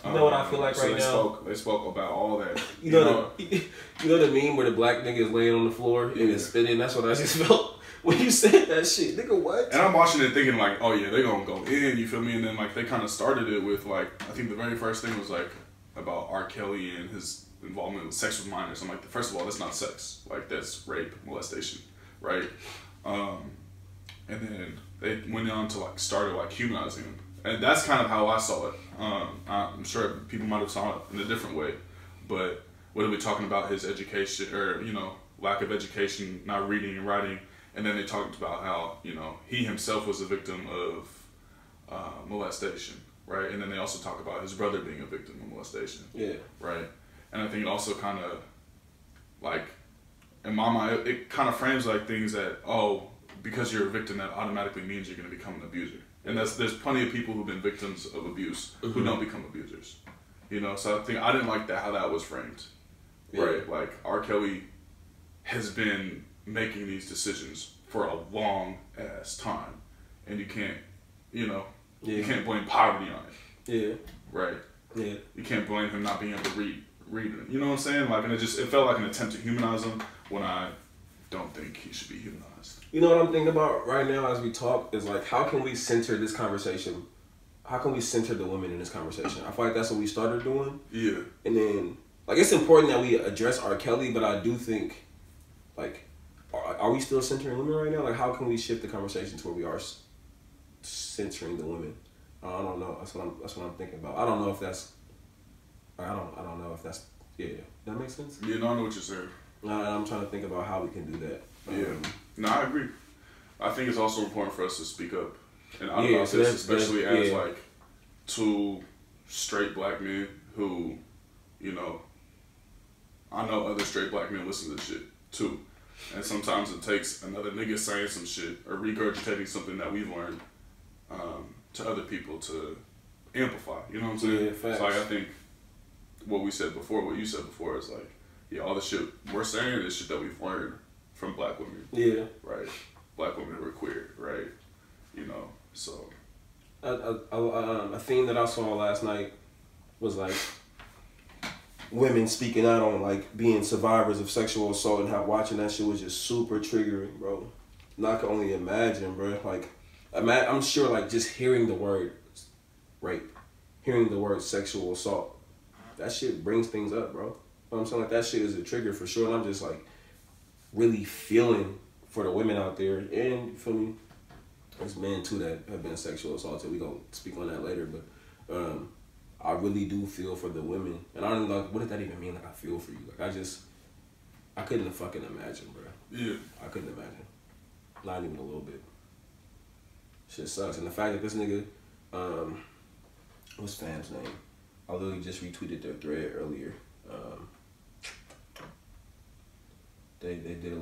You know what I feel like so right now? They spoke about all that. You know the meme where the black nigga is laying on the floor and is spitting? That's what I just felt when you said that shit. Nigga, what? And I'm watching it thinking like, oh yeah, they gonna go in, you feel me? And then like they kind of started it with like, I think the very first thing was like about R. Kelly and his involvement with sex with minors. I'm like, first of all, that's not sex. Like, that's rape, molestation, right? And then they went on to like started like humanizing him, and that's kind of how I saw it. I'm sure people might have saw it in a different way, but whether we're talking about his education or lack of education, not reading and writing, and then they talked about how he himself was a victim of molestation, right? And then they also talk about his brother being a victim of molestation. Yeah. Right? And I think it also kind of, like, in my mind, it kind of frames like things that, oh, because you're a victim, that automatically means you're going to become an abuser. And there's plenty of people who've been victims of abuse who don't become abusers. You know, so I didn't like that, how that was framed. Yeah. Right? Like, R. Kelly has been making these decisions for a long ass time. And you can't, you know, you can't blame poverty on it. Yeah. Right? Yeah. You can't blame him not being able to read it. You know what I'm saying? Like, and it felt like an attempt to humanize him when I don't think he should be humanized. You know what I'm thinking about right now as we talk is like, how can we center this conversation? How can we center the women in this conversation? I feel like that's what we started doing. Yeah. And then, like, it's important that we address R. Kelly, but I do think, like, are we still centering women right now? Like, how can we shift the conversation to where we are centering the women? I don't know. That's what I'm thinking about. I don't know if that's. I don't know if that's. Yeah. That makes sense. Yeah, no, I know what you're saying. I'm trying to think about how we can do that. Yeah. No, I agree. I think it's also important for us to speak up and out about this, especially as like two straight black men who, you know, I know other straight black men listen to this shit too. And sometimes it takes another nigga saying some shit or regurgitating something that we've learned to other people to amplify. You know what I'm saying? Yeah, facts. So like, I think what you said before is like, yeah, all the shit we're saying is shit that we've learned from black women. Yeah. Right? Black women who are queer, right? You know, so. A theme that I saw last night was like women speaking out on like being survivors of sexual assault and how watching that shit was just super triggering, bro. And I can only imagine, bro. Like, I'm sure like just hearing the word rape, hearing the word sexual assault, that shit brings things up, bro. You know what I'm saying? Like, that shit is a trigger for sure. And I'm just like really feeling for the women out there, and you feel me? There's men too that have been sexual assaulted. We gonna speak on that later, but I really do feel for the women. And I don't know, like, what does that even mean? Like, I feel for you. Like, I couldn't fucking imagine, bro. Yeah. I couldn't imagine. Not even a little bit. Shit sucks. And the fact that this nigga, what's Fam's name? I literally just retweeted their thread earlier. They did a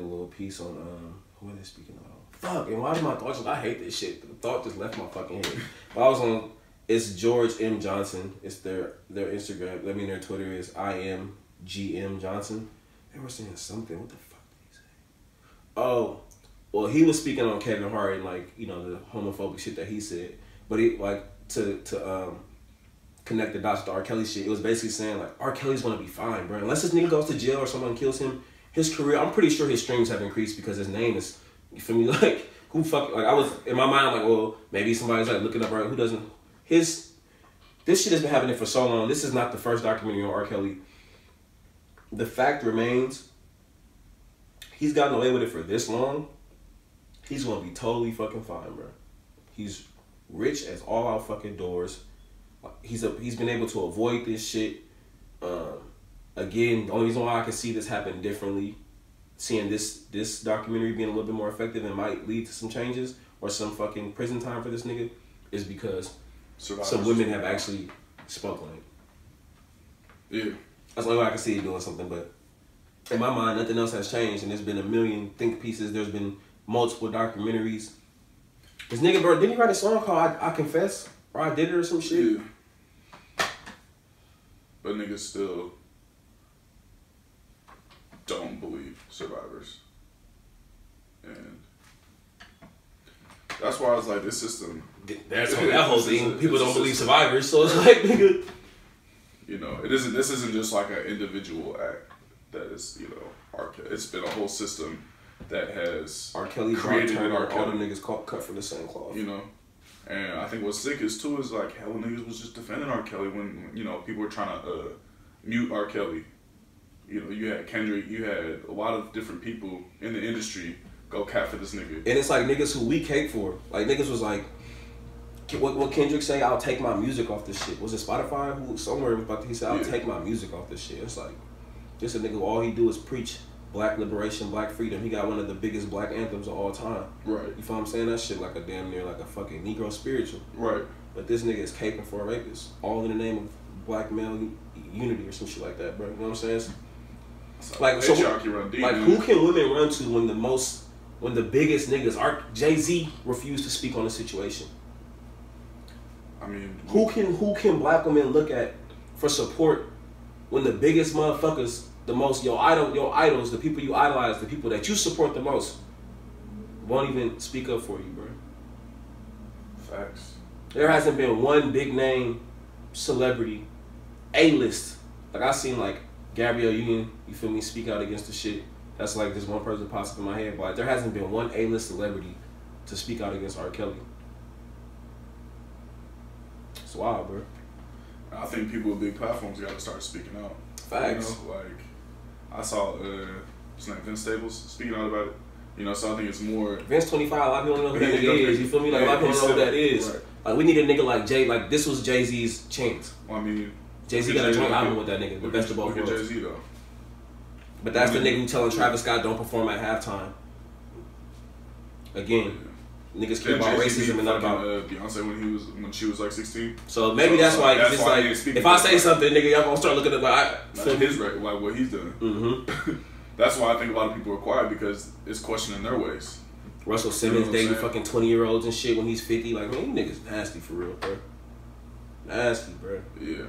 little piece on who are they speaking about? Fuck, and why did my thoughts? I hate this shit. The thought just left my fucking head. But I was on. It's George M. Johnson. It's their Instagram. I mean, their Twitter is IMGM Johnson. They were saying something. What the fuck did he say? Oh, well, he was speaking on Kevin Hart and, like, you know, the homophobic shit that he said. But he, like, to connect the dots to R. Kelly shit, it was basically saying, like, R. Kelly's gonna be fine, bro. Unless this nigga goes to jail or someone kills him, his career, I'm pretty sure his streams have increased because his name is, you feel me? Like, who fuck, like, I was, in my mind, I'm like, well, maybe somebody's, like, looking up, right? Who doesn't, this shit has been happening for so long. This is not the first documentary on R. Kelly. The fact remains, he's gotten away with it for this long. He's gonna be totally fucking fine, bro. He's rich as all out fucking doors. He's been able to avoid this shit. Again, the only reason why I can see this happen differently, seeing this documentary being a little bit more effective and might lead to some changes or some fucking prison time for this nigga, is because some women have actually spoken on it. Yeah. That's the only way I can see it doing something, but in my mind, nothing else has changed, and there's been a million think pieces, there's been multiple documentaries. This nigga, bro, didn't he write a song called I Confess? Or I Did It or some shit? Yeah. But niggas still don't believe survivors. And that's why I was like, this system. That's that whole thing. People don't believe survivors, so it's like, nigga. You know, this isn't just like an individual act that is, you know, it's been a whole system that has R. Kelly created an R. Kelly. All the niggas cut from the same cloth. You know? And I think what's sick is too is like hell niggas was just defending R. Kelly when, you know, people were trying to mute R. Kelly. You know, you had Kendrick, you had a lot of different people in the industry go cat for this nigga. And it's like niggas who we cake for. Like niggas was like, what Kendrick say? I'll take my music off this shit. Was it Spotify? He said, I'll take my music off this shit. It's like, just a nigga who all he do is preach black liberation, black freedom. He got one of the biggest black anthems of all time. Right. You feel what I'm saying? That shit like a damn near like a fucking Negro spiritual. Right. But this nigga is caping for a rapist, all in the name of black male unity or some shit like that, bro. You know what I'm saying? Like, so, like who can women run to when the biggest niggas? Jay-Z refused to speak on the situation. I mean, who can black women look at for support when the biggest motherfuckers, the most your idols, the people you idolize, the people that you support the most, won't even speak up for you, bro? Facts. There hasn't been one big name celebrity, A-list. Like I seen like Gabrielle Union, you feel me, speak out against the shit. That's like just one person pops up in my head, but like, there hasn't been one A-list celebrity to speak out against R.Kelly. It's wild, bro. I think people with big platforms got to start speaking out. Facts. You know, like I saw his name Vince Staples speaking out about it. You know, so I think it's more Vince 25. A lot of people don't know who that nigga is. You feel me? Like a lot of people don't know who that is. Right. Like we need a nigga like Jay. Like this was Jay-Z's chance. Well, I mean, Jay-Z got a joint album with that nigga. The best of both worlds. Jay-Z though. But that's the nigga who telling Travis Scott don't perform at halftime. Again, niggas care about racism and not about Beyonce when she was like 16. So maybe that's why it's like if I say something, nigga, y'all gonna start looking at like his like what he's doing. Mm-hmm. That's why I think a lot of people are quiet because it's questioning their ways. Russell Simmons dating fucking 20-year-olds and shit when he's 50. Like, man, you niggas nasty for real, bro. Nasty, bro. Yeah.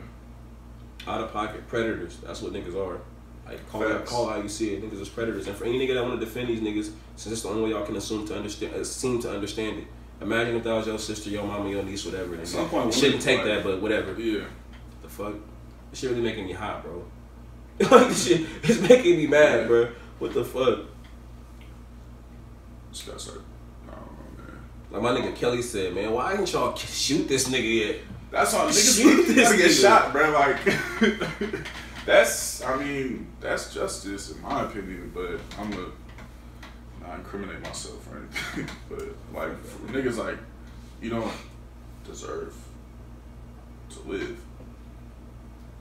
Out of pocket predators. That's what niggas are. Like, call how you see it. Niggas is predators. And for any nigga that want to defend these niggas, since it's the only way y'all can seem to understand it. Imagine if that was your sister, your mama, your niece, whatever. At some point, you shouldn't take that, but whatever. Yeah. The fuck? This shit really making me hot, bro. Like, this shit is making me mad, bro. What the fuck? Just gotta start. I don't know, man. Like my nigga Kelly said, man, why didn't y'all shoot this nigga yet? That's all niggas gotta get shot, bro. Like that's justice in my opinion, but I'm gonna not incriminate myself or anything. But like niggas like you don't deserve to live.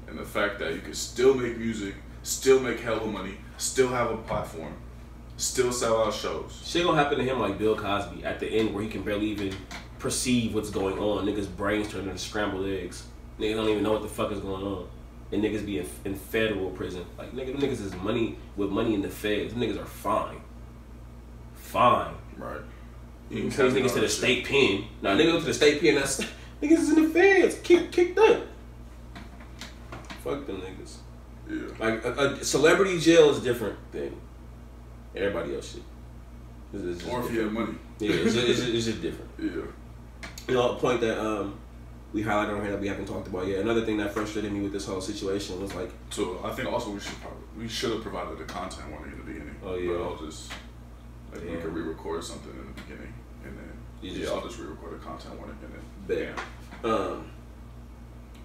And the fact that you can still make music, still make hella money, still have a platform, still sell out shows. Shit gonna happen to him like Bill Cosby at the end where he can barely even perceive what's going on. Niggas' brains turn into scrambled eggs. Niggas don't even know what the fuck is going on. And niggas be in federal prison. Like, nigga, them niggas is money in the feds. Them niggas are fine. Fine. Right. You can send these niggas to the state pen. Nah, niggas go to the state pen, that's niggas is in the feds. Kicked up. Fuck them niggas. Yeah. Like a celebrity jail is different than everybody else shit. It's or if you have money. Yeah, it's just different. Yeah. You know, a point that we highlighted on here that we haven't talked about yet. Another thing that frustrated me with this whole situation was like. So I think also we should have provided the content warning in the beginning. Oh yeah. But I'll just we could re-record something in the beginning and then I'll just re-record a content warning and then. Bam.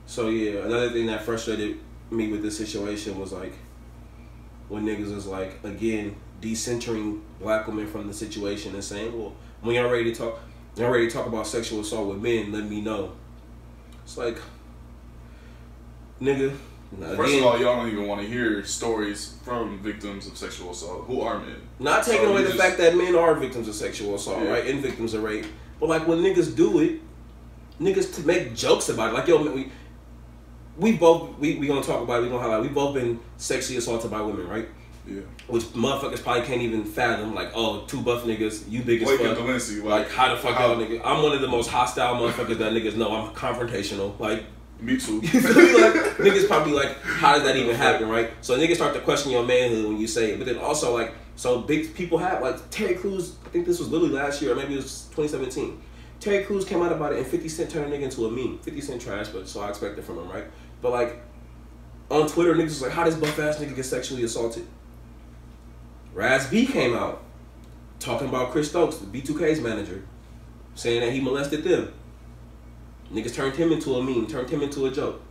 So yeah, another thing that frustrated me with this situation was like when niggas is like again decentering black women from the situation and saying, well, when y'all ready to talk about sexual assault with men, let me know. It's like, nigga. First of all, y'all don't even want to hear stories from victims of sexual assault who are men. Not taking away the fact that men are victims of sexual assault, right? And victims of rape. But like when niggas do it, niggas to make jokes about it. Like, yo, man, we gonna talk about it, we gonna highlight. We both been sexually assaulted by women, right? Yeah. Which motherfuckers probably can't even fathom. Like, oh, two buff niggas, you big as fuck. Like, how the fuck y'all niggas? I'm one of the most hostile motherfuckers that niggas know. I'm confrontational. Like, me too. You feel me? Like, niggas probably like, how does that even happen, right? So niggas start to question your manhood when you say it. But then also like, so big people have like Terry Crews. I think this was literally last year, or maybe it was 2017. Terry Crews came out about it, and 50 Cent turned a nigga into a meme. 50 Cent trash, but so I expect it from him, right? But like, on Twitter, niggas was like, how does buff ass nigga get sexually assaulted? Raz B came out talking about Chris Stokes, the B2K's manager, saying that he molested them. Niggas turned him into a meme, turned him into a joke.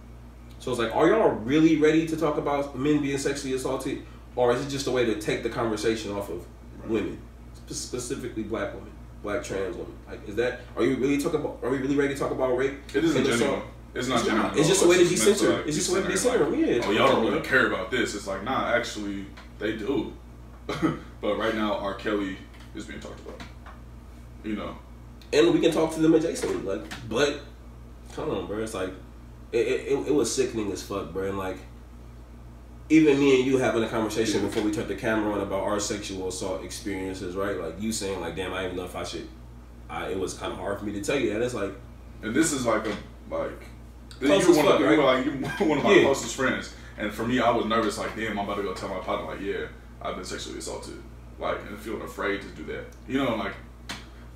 So it's like, are y'all really ready to talk about men being sexually assaulted? Or is it just a way to take the conversation off of women, specifically black women, black trans women? Like, is that, are we really ready to talk about rape? It isn't genuine. It's not genuine. It's just a way to decenter. It's just a way to decenter. Yeah. Oh, y'all don't really care about this. It's like, nah, actually, they do. but right now R.Kelly is being talked about. You know, and we can talk to them adjacently. Like, but come on, bro. It's like it was sickening as fuck, bro. And like, even me and you having a conversation before we turned the camera on about our sexual assault experiences, right? Like you saying, like, damn, I didn't know if I should. It was kind of hard for me to tell you that. It's like, and this is like you're right? like you're one of my closest friends, and for me, I was nervous. Like, damn, I'm about to go tell my partner, like, yeah, I've been sexually assaulted, like, and feeling afraid to do that. You know, like,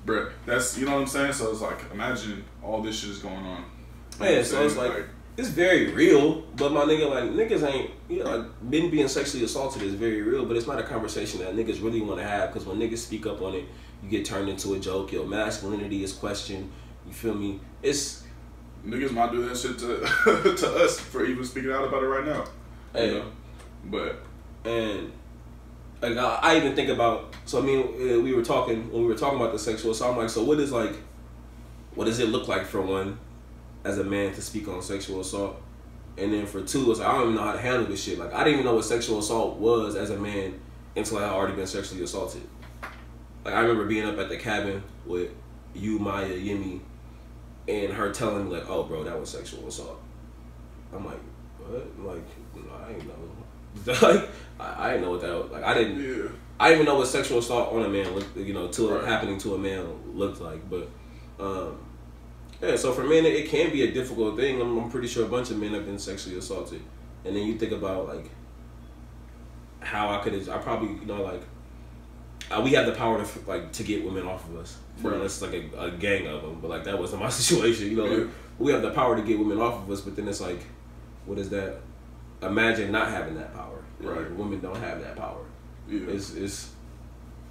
bruh, that's, you know what I'm saying. So it's like, imagine all this shit is going on. Yeah, so it's like it's very real, but my nigga, like, niggas ain't, you know, like, men being sexually assaulted is very real, but it's not a conversation that niggas really want to have, because when niggas speak up on it, you get turned into a joke. Your masculinity is questioned. You feel me? It's niggas might do that shit to to us for even speaking out about it right now. Hey, you know, but and like I even think about. So I mean, we were talking when we were talking about the sexual assault. I'm like, so what does it look like for one, as a man, to speak on sexual assault? And then for two, it's like, I don't even know how to handle this shit. Like, I didn't even know what sexual assault was as a man until I had already been sexually assaulted. Like, I remember being up at the cabin with you, Maya, Yemi, and her telling me, like, oh, bro, that was sexual assault. I'm like, what? Like, I didn't know. Like, I didn't know what that was. Like, I didn't even know what sexual assault on a man looked, you know, happening to a man looked like. But, yeah, so for men, it can be a difficult thing. I'm pretty sure a bunch of men have been sexually assaulted. And then you think about, like, how I probably, you know, like, we have the power to get women off of us. Unless it's like a gang of them. But, like, that wasn't my situation, you know. Like, we have the power to get women off of us, but then it's like, what is that? Imagine not having that power. Right. Like, women don't have that power. Yeah. It's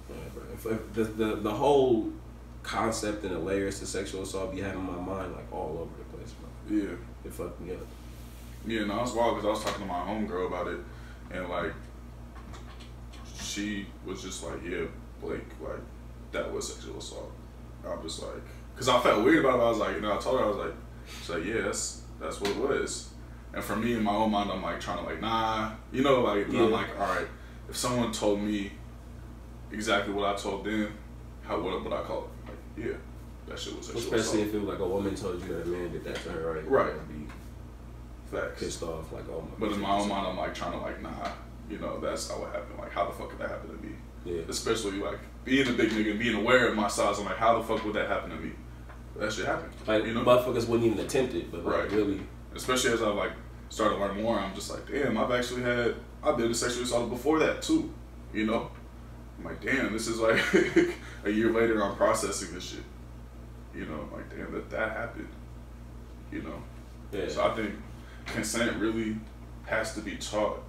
the whole concept and the layers to sexual assault be having my mind, like, all over the place, bro. Yeah. It fucked me up. Yeah, no, it's wild because I was talking to my homegirl about it, and, like, she was just like, yeah, Blake, like, that was sexual assault. I'm just like, because I felt weird about it, but I was like, you know, I told her, I was like, she's like, yeah, that's what it was. And for me, in my own mind, I'm like, trying to, like, nah, you know, like, I'm like, all right, if someone told me exactly what I told them, what would I call it? Like, yeah, that shit was sexual assault. Especially if it was like a woman told you that a man did that to her, right? Right. You'd be Facts. pissed off, like, oh my. But in my own mind, I'm like trying to, like, nah, you know, that's not what happened. Like, how the fuck could that happen to me? Yeah. Especially, like, being a big nigga, being aware of my size, I'm like, how the fuck would that happen to me? That shit happened. Like, you know, motherfuckers wouldn't even attempt it, but, like, right. Really. Especially as I, like, started to learn more, I'm just like, damn, I've been sexually assaulted before that too, you know? I'm like, damn, this is like a year later I'm processing this shit. You know, I'm like, damn, that happened. You know? Yeah. So I think consent really has to be taught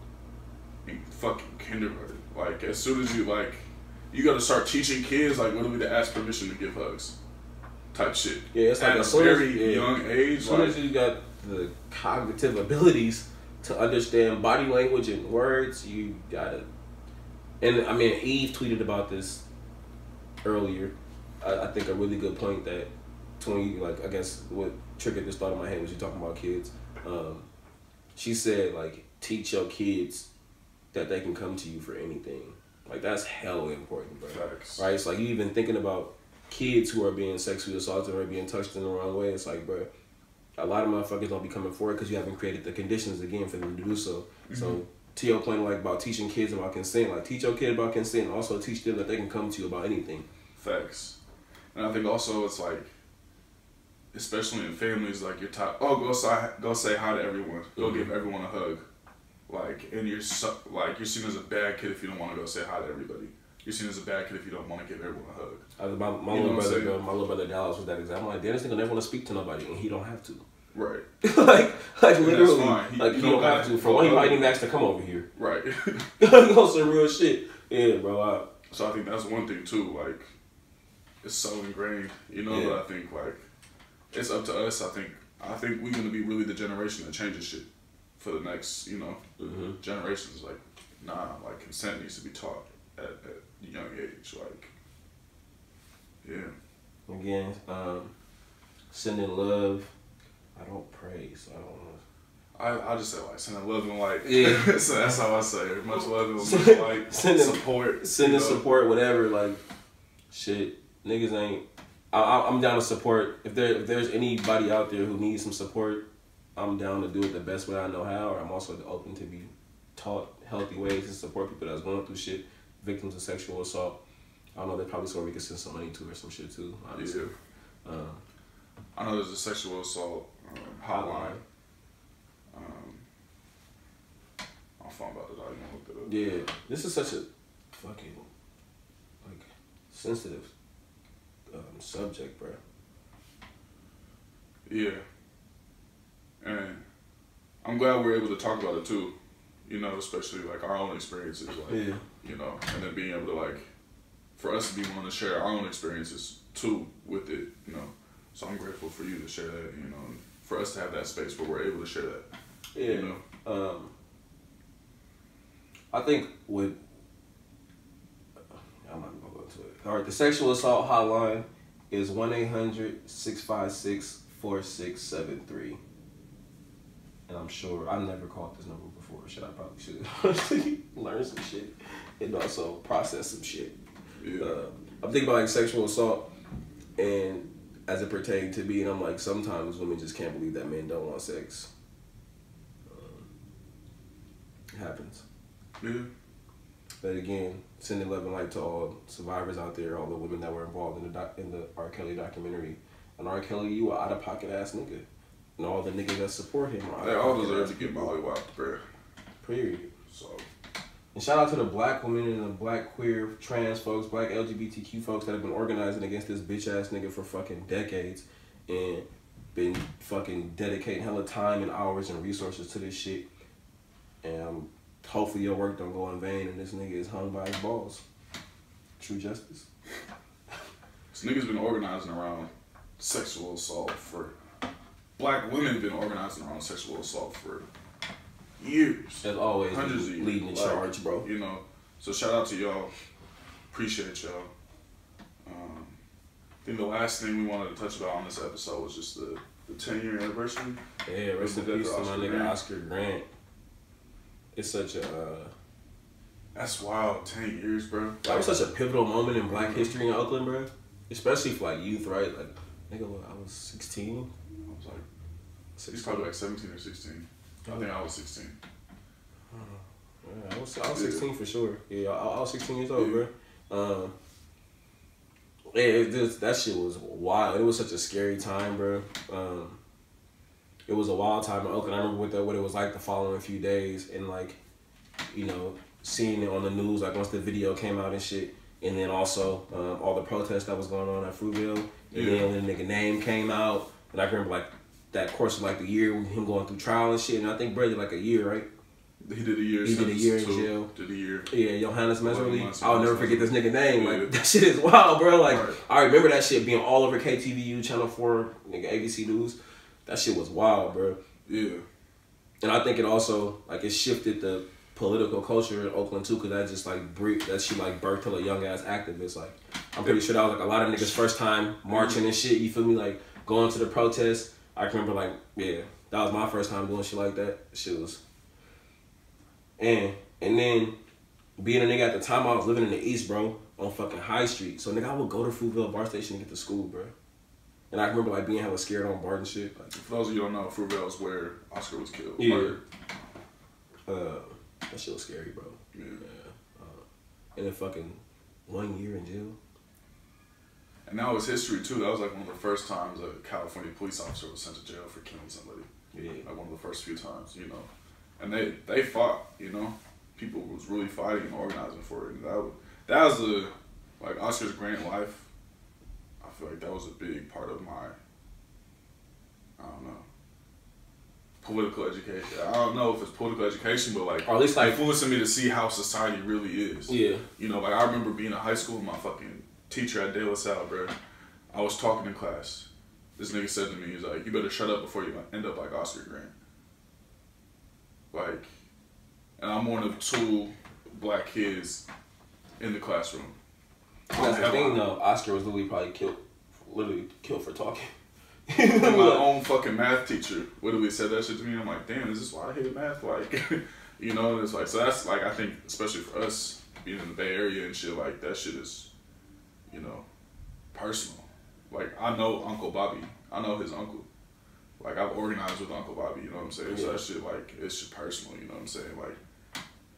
in fucking kindergarten. Like, as soon as you gotta start teaching kids, like, literally to ask permission to give hugs. Type shit. Yeah, it's like at a very young age. As soon as you got the cognitive abilities to understand body language and words, you gotta. And I mean, Eve tweeted about this earlier. I think a really good point that, like, I guess what triggered this thought in my head was you talking about kids. She said, like, teach your kids that they can come to you for anything. Like, that's hella important, bro. Facts. Right? It's like, you even thinking about kids who are being sexually assaulted or being touched in the wrong way. It's like, bro, a lot of motherfuckers don't be coming forward because you haven't created the conditions again for them to do so. Mm-hmm. So to your point, like, about teaching kids about consent, like, teach your kid about consent and also teach them that they can come to you about anything. Facts. And I think also it's like, especially in families, like, you're taught, go say hi to everyone, go give everyone a hug, like, and you're seen as a bad kid if you don't want to go say hi to everybody. You're seen as a bad kid if you don't want to give everyone a hug. My little brother Dallas was that example. I'm like, Dennis nigga never want to speak to nobody, and he don't have to. Right. like literally, like, he don't have to. For one, he might even ask to come over here. Right. On some real shit. Yeah, bro. So I think that's one thing too. Like, it's so ingrained, you know. Yeah. But I think, like, it's up to us. I think we're gonna be really the generation that changes shit for the next, you know, generations. Like, nah, like, consent needs to be taught at a young age. Like, yeah. Again, sending love. I don't pray, so I don't know. I just say like sending love and light. Yeah. So that's how I say it. Much love and much light. Support. Sending support, whatever. Like, shit, niggas ain't. I'm down to support. If there's anybody out there who needs some support, I'm down to do it the best way I know how. Or I'm also open to be taught healthy ways to support people that's going through shit, victims of sexual assault. I don't know. They probably somewhere we can send some money to or some shit too. Obviously. Yeah. I know there's a sexual assault hotline. I'll find about it. I didn't look it up. Yeah, this is such a fucking like sensitive subject, bro. Yeah, and I'm glad we're able to talk about it too. You know, especially like our own experiences, like you know, and then being able to like, for us to be willing to share our own experiences too with it, you know. So I'm grateful for you to share that, you know, and for us to have that space where we're able to share that. Yeah. You know. I think with I'm not gonna go into it. All right, the sexual assault hotline is 1-800-656-4673. And I'm sure I've never called this number before. Shit, I probably should learn some shit and also process some shit. Yeah. I'm thinking about like sexual assault and as it pertains to me, and I'm like, sometimes women just can't believe that men don't want sex. It happens. Yeah. But again, sending love and light to all survivors out there, all the women that were involved in the R.Kelly documentary. And R.Kelly, you a out of pocket ass nigga, and all the niggas that support him. They all deserve to get mollywopped, bro. Period. So. And shout out to the black women and the black queer trans folks, black LGBTQ folks that have been organizing against this bitch ass nigga for fucking decades, and been fucking dedicating hella time and hours and resources to this shit. And hopefully your work don't go in vain and this nigga is hung by his balls. True justice. This nigga's been organizing around sexual assault for... Black women have been organizing around sexual assault for years. As always, hundreds of years. Leading the charge, bro. You know, so shout out to y'all. Appreciate y'all. I think the last thing we wanted to touch about on this episode was just the 10-year anniversary. Yeah, rest in peace to my nigga Oscar Grant. It's such a... That's wild, 10 years, bro. That was such a pivotal moment in black history in Oakland, bro. Especially for like youth, right? Like, nigga, I was 16. I was like, he's probably like 17 or 16. I think I was 16. Yeah, I was 16 for sure. Yeah, I was 16 years old, bro. That shit was wild. It was such a scary time, bro. It was a wild time in Oakland. I remember what it was like the following few days, and like, you know, seeing it on the news, like once the video came out and shit, and then also all the protests that was going on at Fruitville, and then when the nigga name came out, and I remember like that course of like the year with him going through trial and shit, and I think Brady like a year, right? He did a year. He did a year in jail. Did a year. Yeah, Johannes Messerly. I'll never forget this nigga name. Like that shit is wild, bro. Like I remember that shit being all over KTVU, Channel 4, nigga ABC News. That shit was wild, bro. Yeah. And I think it also like it shifted the political culture in Oakland too, cause that just like that she like birthed a young ass activist. Like I'm pretty sure that was like a lot of niggas' first time marching and shit. You feel me? Like going to the protests. I can remember like that was my first time doing shit like that. Shit was. And then being a nigga at the time, I was living in the East, bro, on fucking High Street. So nigga, I would go to Fruitville BART station to get to school, bro. And I remember like being hella scared on BART and shit. Like, for those of you who don't know, Fruitville is where Oscar was killed. Yeah. That shit was scary, bro. Yeah. And then fucking 1 year in jail. And that was history too. That was like one of the first times a California police officer was sent to jail for killing somebody. Yeah. Like one of the first few times, you know. And they fought, you know. People was really fighting and organizing for it. And that was like Oscar's Grant life. I feel like that was a big part of my, I don't know, political education. I don't know if it's political education, but like, or at least like influencing me to see how society really is. Yeah. You know, like I remember being in high school with my fucking teacher at De La Salle, bro. I was talking in class. This nigga said to me, he's like, you better shut up before you end up like Oscar Grant. Like, and I'm one of 2 black kids in the classroom. That's the thing though, Oscar was literally killed for talking. And my own fucking math teacher literally said that shit to me. I'm like, damn, is this why I hate math? Like, you know, and it's like, so that's like, I think, especially for us being in the Bay Area and shit, like, that shit is, you know, personal. Like, I know Uncle Bobby. I know his uncle. Like, I've organized with Uncle Bobby, you know what I'm saying? Yeah. So that shit, like, it's just personal, you know what I'm saying? Like,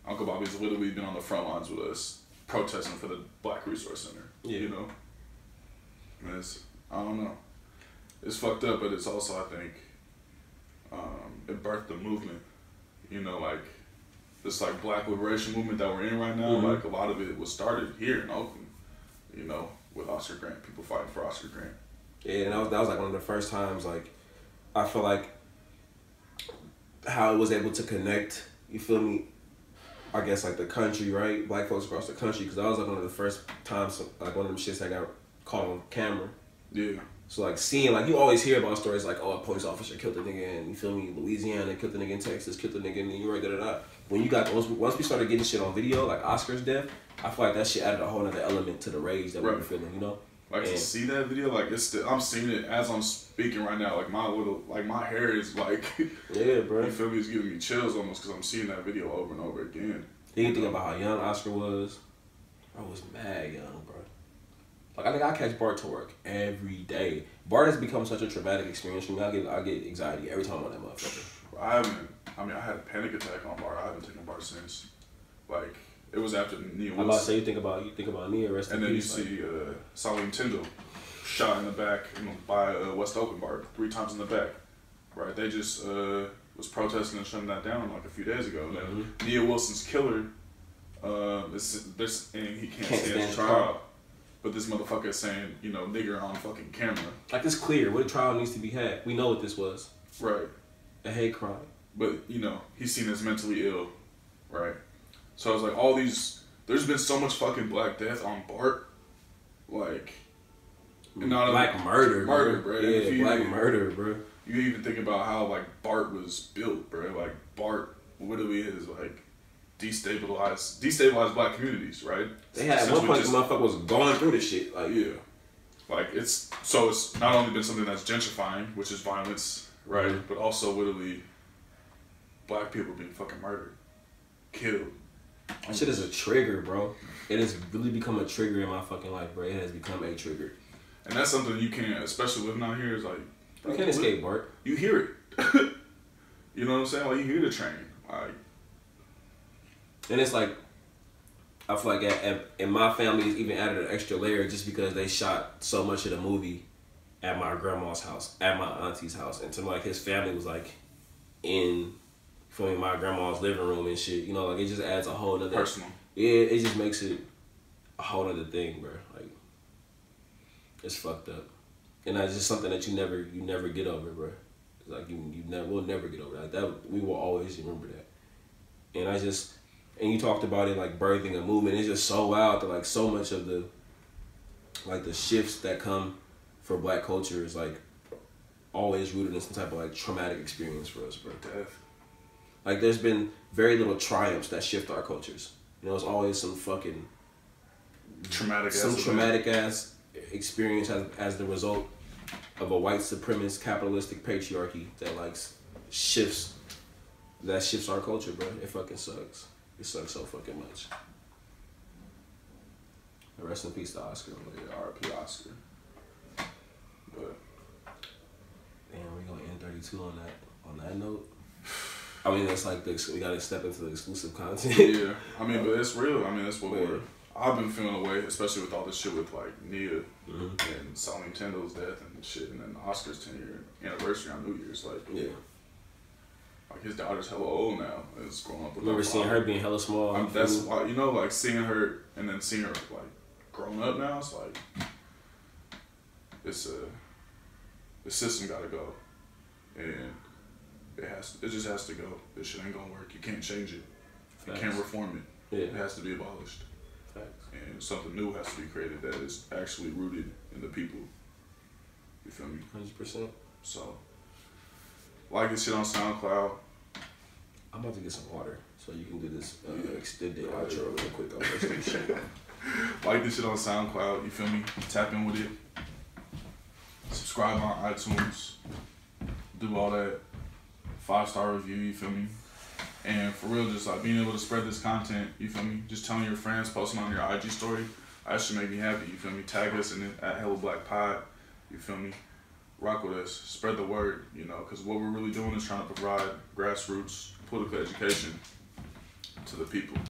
Uncle Bobby's literally been on the front lines with us, protesting for the Black Resource Center, you know? And it's, I don't know. It's fucked up, but it's also, I think, it birthed the movement. You know, like, this, like, Black liberation movement that we're in right now, like, a lot of it was started here in Oakland, you know, with Oscar Grant, people fighting for Oscar Grant. Yeah, and that was like, one of the first times, like, I feel like how it was able to connect, you feel me, I guess, like, the country, right? Black folks across the country, because that was, like, one of the first times, like, one of them shits that got caught on camera. Yeah. So, like, seeing, like, you always hear about stories like, oh, a police officer killed a nigga in, you feel me, Louisiana, killed a nigga in Texas, killed a nigga in New York, da-da-da. When you got, once we started getting shit on video, like Oscar's death, I feel like that shit added a whole other element to the rage that we were feeling, you know? Like, to see that video, like, it's still, I'm seeing it as I'm speaking right now. Like, my hair is, like, yeah, bro. You feel me? It's giving me chills almost because I'm seeing that video over and over again. You think about how young Oscar was? I was mad young, bro. Like, I think I catch Bart to work every day. Bart has become such a traumatic experience for me. I get anxiety every time I'm on that motherfucker. I had a panic attack on Bart. I haven't taken Bart since. Like, it was after Nia Wilson. I'm about to say, you think about Nia, rest in peace. And then you see Salim Tyndall shot in the back, you know, by West Oakland Bar 3 times in the back. Right? They just was protesting and shutting that down like a few days ago. And Nia Wilson's killer, and he can't stand trial. But this motherfucker is saying, you know, nigger on fucking camera. Like, it's clear what trial needs to be had. We know what this was. Right. A hate crime. But, you know, he's seen as mentally ill. Right. So I was like, all these, there's been so much fucking Black death on Bart. Like, and not Black murder, bro. Yeah, Black murder, bro. You even think about how, like, Bart was built, bro. Like, Bart literally is, like, destabilized Black communities, right? They had at one point, the motherfucker was going through this shit. Like, yeah. Like, it's not only been something that's gentrifying, which is violence, right? But also literally Black people being fucking murdered, killed. That shit is a trigger, bro. It has really become a trigger in my fucking life, bro. It has become a trigger. And that's something you can't, especially living out here, is like, you can't escape, Bart. You hear it. You know what I'm saying? Like, you hear the train. Like, and it's like, I feel like in my family, it's even added an extra layer just because they shot so much of the movie at my grandma's house, at my auntie's house. And so, like, his family was, like, in, for my grandma's living room and shit. You know, like, it just adds a whole other... Personal. Yeah, it just makes it a whole other thing, bro. Like, it's fucked up. And that's just something that you never get over, bro. It's like, we'll never get over that. Like, that, we will always remember that. And you talked about it, like, birthing a movement. It's just so wild that, like, so much of the, like, the shifts that come for Black culture is, like, always rooted in some type of, like, traumatic experience for us, bro. Death. Like, there's been very little triumphs that shift our cultures. You know, it's always some fucking... traumatic ass experience as the result of a white supremacist capitalistic patriarchy that, like, shifts our culture, bro. It fucking sucks. It sucks so fucking much. Rest in peace to Oscar. Yeah, R.P. Oscar. But damn, we gonna end 32 on that note. I mean, that's like we gotta step into the exclusive content. Yeah, I mean, but it's real. I mean, that's what I've been feeling away, especially with all this shit with, like, Nia and Salim Tyndall's death and shit, and then Oscar's 10-year anniversary on New Year's. Like, yeah. Like, his daughter's hella old now. It's growing up with remember seeing her being hella small. That's why, you know, like, seeing her and then seeing her, like, grown up now, it's like, the system gotta go. And it just has to go. This shit ain't gonna work. You can't change it. You can't reform it. Yeah. It has to be abolished. Facts. And something new has to be created that is actually rooted in the people. You feel me? 100%. So, like this shit on SoundCloud. I'm about to get some water so you can do this extended outro real quick. I'll rest this shit. Like this shit on SoundCloud. You feel me? Tap in with it. Subscribe. subscribe on iTunes, do all that, 5-star review, you feel me? And for real, just like being able to spread this content, you feel me? Just telling your friends, posting on your IG story, that should make me happy, you feel me? Tag us in it at Hello Black Pod, you feel me? Rock with us, spread the word, you know, because what we're really doing is trying to provide grassroots political education to the people.